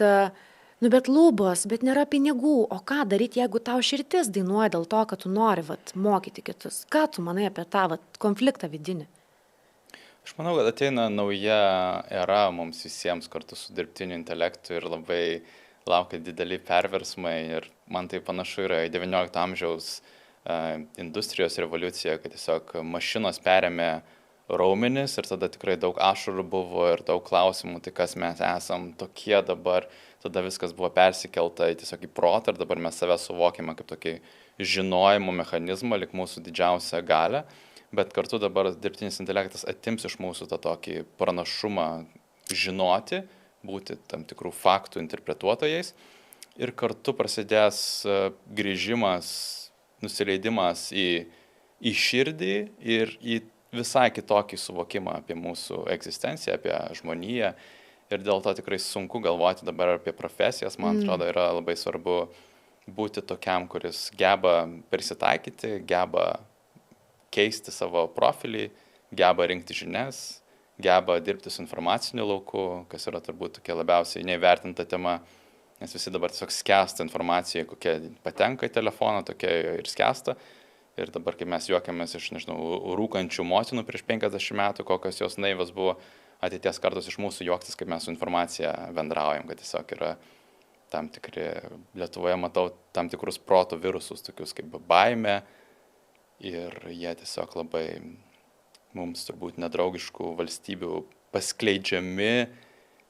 bet lubos, bet nėra pinigų. O ką daryti, jeigu tau širdis dainuoja dėl to, kad tu nori mokyti kitus? Ką tu manai apie tą konfliktą vidinį? Aš manau, kad ateina nauja era mums visiems kartu su dirbtiniu intelektu ir labai laukia dideli perversmai. Ir man tai panašu yra į 19 amžiaus industrijos revoliuciją, kad tiesiog mašinos perėmė raumenis ir tada tikrai daug ašarų buvo ir daug klausimų, tai kas mes esam tokie dabar, tada viskas buvo persikelta tiesiog į protą ir dabar mes save suvokiame kaip tokį žinojimo mechanizmą, lik mūsų didžiausią galią, bet kartu dabar dirbtinis intelektas atims iš mūsų tą tokį pranašumą žinoti, būti tam tikrų faktų interpretuotojais ir kartu prasidės grįžimas, nusileidimas į širdį ir į visai kitokį suvokimą apie mūsų egzistenciją, apie žmoniją ir dėl to tikrai sunku galvoti dabar apie profesijas. Man atrodo, yra labai svarbu būti tokiam, kuris geba prisitaikyti, geba keisti savo profilį, geba rinkti žinias, geba dirbti su informaciniu lauku, kas yra turbūt tokia labiausiai neįvertinta tema, nes visi dabar tiesiog skęsta informacija, kokia patenka į telefoną, tokia ir skęsta. Ir dabar, kai mes juokiamės iš, rūkančių motinų prieš 50 metų, kokios jos naivas buvo, ateities kartos iš mūsų juoktis, kaip mes su informacija bendraujam, kad tiesiog yra tam tikri, Lietuvoje matau tam tikrus proto virusus, tokius kaip baimė, ir jie tiesiog labai mums turbūt nedraugiškų valstybių paskleidžiami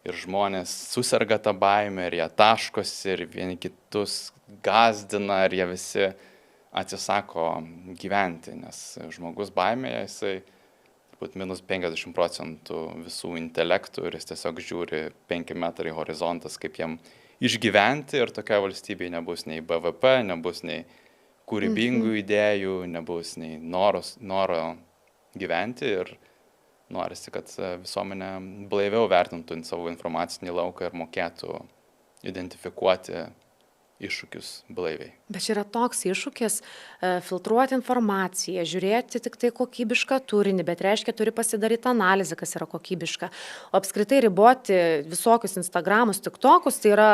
ir žmonės susirga tą baimę ir jie taškosi ir vieni kitus gazdina ir jie visi atsisako gyventi, nes žmogus baimėje jisai turbūt minus 50% visų intelektų ir jis tiesiog žiūri 5 metrai horizontas, kaip jiem išgyventi ir tokia valstybėje nebus nei BVP, nebus nei kūrybingų idėjų, nebus nei noro gyventi ir norisi, kad visuomenė blaiviau vertintų savo informacinį lauką ir mokėtų identifikuoti iššūkius blaiviai. Bet čia yra toks iššūkis filtruoti informaciją, žiūrėti tik tai kokybišką turinį, bet reiškia, turi pasidaryti analizę, kas yra kokybiška. O apskritai riboti visokius Instagramus, TikTokus, tai yra,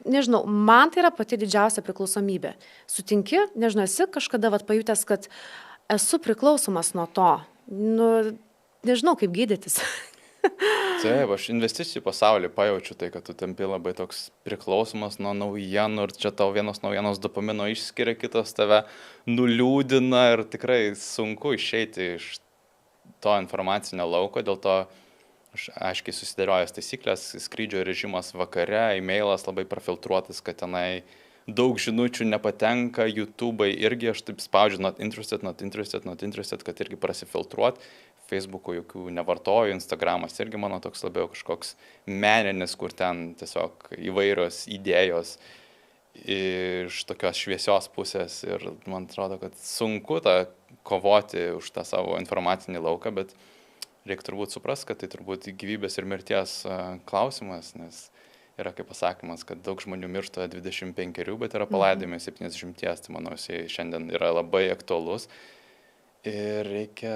nežinau, man tai yra pati didžiausia priklausomybė. Sutinki, nežinau, esi kažkada pajutęs, kad esu priklausomas nuo to. Nežinau, kaip gydytis. Taip, aš investicijų pasaulį pajaučiu tai, kad tu tampi labai toks priklausomas nuo naujienų ir čia tau vienos naujienos dopamino išskiria, kitos tave nuliūdina ir tikrai sunku išeiti iš to informacinio lauko, dėl to aš aiškiai susidėliojęs taisyklės, skrydžio režimas vakare, e-mailas labai prafiltruotas, kad tenai daug žinučių nepatenka, YouTube'ai irgi aš taip spaudžiu not interested, kad irgi prasifiltruot. Facebook'o jokių nevartoju, Instagramas irgi mano toks labiau kažkoks meninis, kur ten tiesiog įvairios idėjos iš tokios šviesios pusės ir man atrodo, kad sunku kovoti už tą savo informacinį lauką, bet reikia turbūt suprast, kad tai turbūt gyvybės ir mirties klausimas, nes yra kaip pasakymas, kad daug žmonių miršta 25, bet yra palaidojami 70, tai manau, jis šiandien yra labai aktualus ir reikia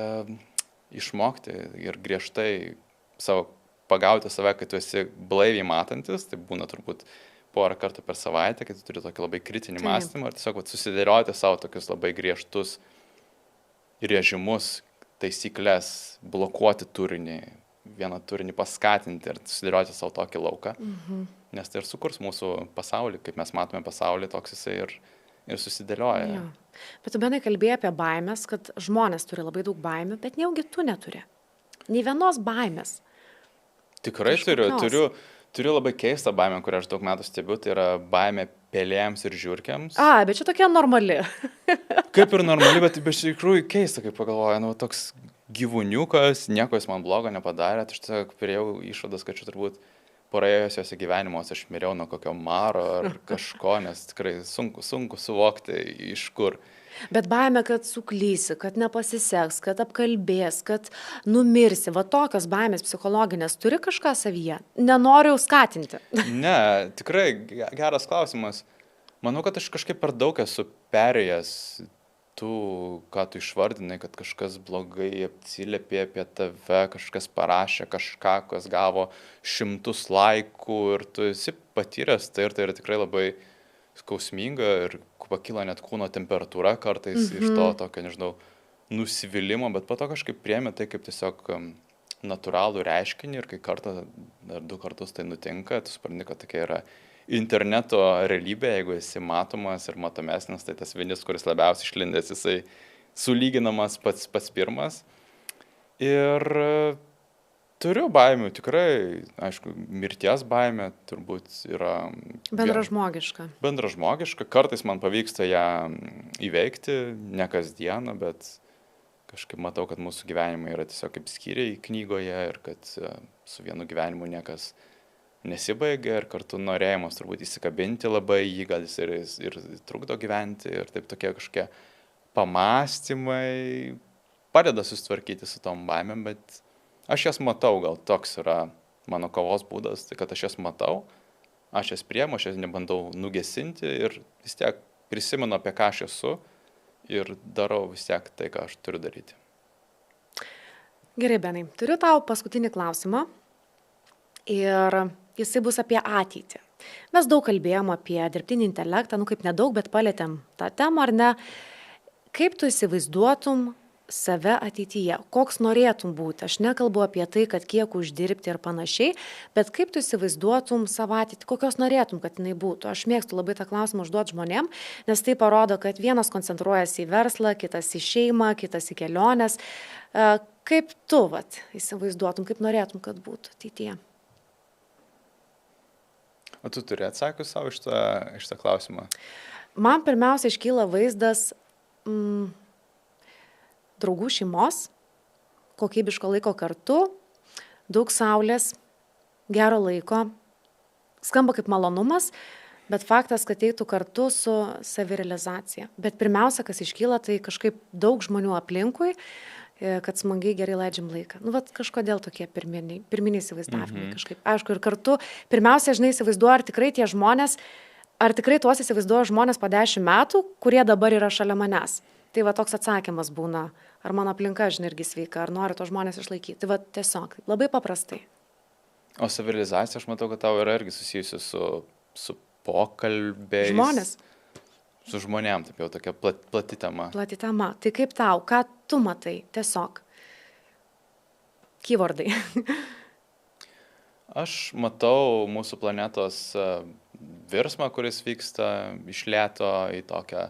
išmokti ir griežtai pagauti save, kad tu esi blaiviai matantis, tai būna turbūt porą kartų per savaitę, kad tu turi tokį labai kritinį mąstymą ir tiesiog susidėlioti savo tokius labai griežtus režimus, taisyklės, blokuoti turinį, vieną turinį paskatinti ir susidėlioti savo tokį lauką, nes tai ir sukurs mūsų pasaulį, kaip mes matome pasaulį, toks jisai ir susidėlioja. Jo. Bet tu benai kalbėjai apie baimės, kad žmonės turi labai daug baimių, bet nejaugi tu neturi. Nei vienos baimės. Tikrai turiu labai keistą baimę, kurią aš daug metų stebiu, tai yra baimė pelėms ir žiurkėms. Bet čia tokia normali. Kaip ir normali, bet iš tikrųjų keista, kaip pagalvoju, toks gyvūniukas, nieko jis man blogo nepadarė, tai aš tiesiog priejau išvadas, kad čia turbūt praėjusiuose gyvenimuose aš miriau nuo kokio maro ar kažko, nes tikrai sunku suvokti iš kur. Bet baimė, kad suklysi, kad nepasiseks, kad apkalbės, kad numirsi, va tokios baimės psichologinės turi kažką savyje? Nenoriu skatinti. Ne, tikrai geras klausimas. Manau, kad aš kažkaip per daug esu perėjęs ką tu išvardinai, kad kažkas blogai atsiliepė apie tave, kažkas parašė kažką, kas gavo 100 laikų ir tu esi patyręs tai ir tai yra tikrai labai skausminga ir pakyla net kūno temperatūra kartais iš to tokio, nežinau, nusivylimo, bet po to kažkaip priėmė tai kaip tiesiog natūralų reiškinį ir kai kartą ar 2 kartus tai nutinka, tu supranti, kad tokia yra interneto realybė, jeigu esi matomas ir matomesnis, tai tas vinis, kuris labiausiai išlindęs, jisai sulyginamas pats pirmas. Ir turiu baimių, tikrai, aišku, mirties baimė turbūt yra bendražmogiška. Bendražmogiška, kartais man pavyksta ją įveikti, ne kasdieną, bet kažkaip matau, kad mūsų gyvenimai yra tiesiog kaip skyriai knygoje ir kad su vienu gyvenimu niekas nesibaigia ir kartu norėjimas turbūt įsikabinti labai jį, gal jis ir trukdo gyventi ir taip tokie kažkokie pamąstymai padeda susitvarkyti su tom baimėm, bet aš jas matau, gal toks yra mano kovos būdas, tai kad aš jas matau, aš jas priemu, aš jas nebandau nugesinti ir vis tiek prisimenu, apie ką aš esu ir darau vis tiek tai, ką aš turiu daryti. Gerai, Benai, turiu tau paskutinį klausimą ir jisai bus apie ateitį. Mes daug kalbėjom apie dirbtinį intelektą, kaip nedaug, bet palėtėm tą temą, ar ne? Kaip tu įsivaizduotum save ateityje? Koks norėtum būti? Aš nekalbu apie tai, kad kiek uždirbti ir panašiai, bet kaip tu įsivaizduotum savo ateitį, kokios norėtum, kad jinai būtų? Aš mėgstu labai tą klausimą užduoti žmonėm, nes tai parodo, kad vienas koncentruojasi į verslą, kitas į šeimą, kitas į keliones. Kaip tu įsivaizduotum, kaip norėtum, kad būtų ateityje? O tu turi atsakius savo iš tą klausimą? Man pirmiausia iškyla vaizdas draugų šeimos, kokybiško laiko kartu, daug saulės, gero laiko, skamba kaip malonumas, bet faktas, kad eitų kartu su savirealizacija. Bet pirmiausia, kas iškyla, tai kažkaip daug žmonių aplinkui, kad smagiai gerai leidžiam laiką. Kažkodėl tokie pirminiai įsivaizdavimai kažkaip. Aišku, ir kartu, pirmiausia, žinai, įsivaizduoju, ar tikrai tie žmonės, ar tikrai tuos įsivaizduoju žmonės po 10 metų, kurie dabar yra šalia manęs. Tai toks atsakymas būna, ar mano aplinka, žinai, irgi sveika, ar nori to žmonės išlaikyti. Tai tiesiog, labai paprastai. O savirealizacija, aš matau, kad tau yra irgi susijusi su pokalbiais. Žmonės. Su žmonėm, taip jau tokia plati tema. Plati tema. Tai kaip tau, ką tu matai? Tiesiog. Keywordai. Aš matau mūsų planetos virsmą, kuris vyksta iš lėto į tokią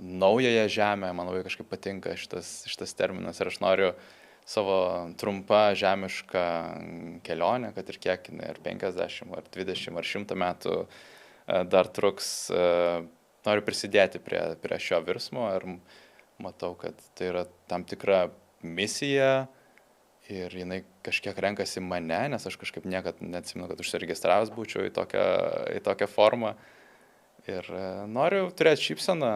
naująją žemę. Man labai kažkaip patinka šitas terminas ir aš noriu savo trumpą žemišką kelionę, kad ir kiek, ar 50, ar 20, ar 100 metų dar truks. Noriu prisidėti prie šio virsmo ir matau, kad tai yra tam tikra misija ir jinai kažkiek renkasi mane, nes aš kažkaip niekad neatsimenu, kad užsiregistravęs būčiau į tokią formą. Ir noriu turėti šypseną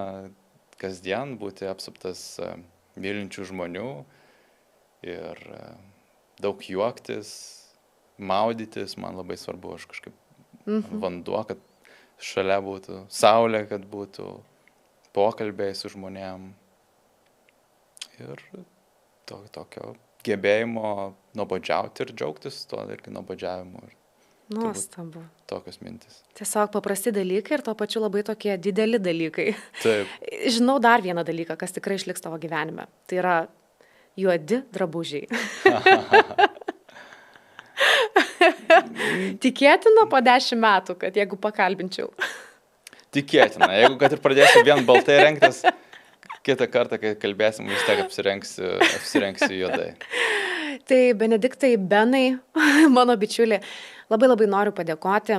kasdien, būti apsuptas mylinčių žmonių ir daug juoktis, maudytis, man labai svarbu, aš kažkaip vanduo, kad šalia būtų saulė, kad būtų pokalbiai su žmonėm ir tokio gebėjimo nuobodžiauti ir džiaugtis to irgi nuobodžiavimu. Nuostabu. Tokios mintis. Tiesiog paprasti dalykai ir tuo pačiu labai tokie dideli dalykai. Taip. Žinau dar vieną dalyką, kas tikrai išliks tavo gyvenime. Tai yra juodi drabužiai. Tikėtina po 10 metų, kad jeigu pakalbinčiau. Tikėtina. Jeigu kad ir pradėsiu vien baltai rengtis, kitą kartą, kai kalbėsim, vis tiek apsirengsiu juodai. Tai Benediktai, Benai, mano bičiuli, labai noriu padėkoti.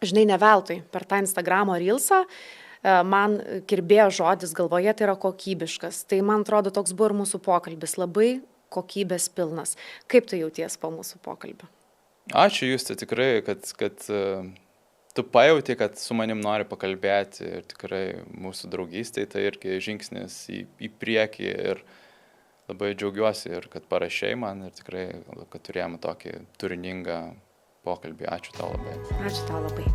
Žinai, ne veltui per tą Instagramo reelsą man kirbėjo žodis galvoje, tai yra kokybiškas. Tai man atrodo, toks buvo ir mūsų pokalbis, labai kokybės pilnas. Kaip tu jauties po mūsų pokalbio? Ačiū Juste, tikrai, kad tu pajauti, kad su manim nori pakalbėti ir tikrai mūsų draugystė tai irgi žingsnis į priekį ir labai džiaugiuosi ir kad parašei man ir tikrai, kad turėjome tokį turiningą pokalbį. Ačiū tau labai. Ačiū tau labai.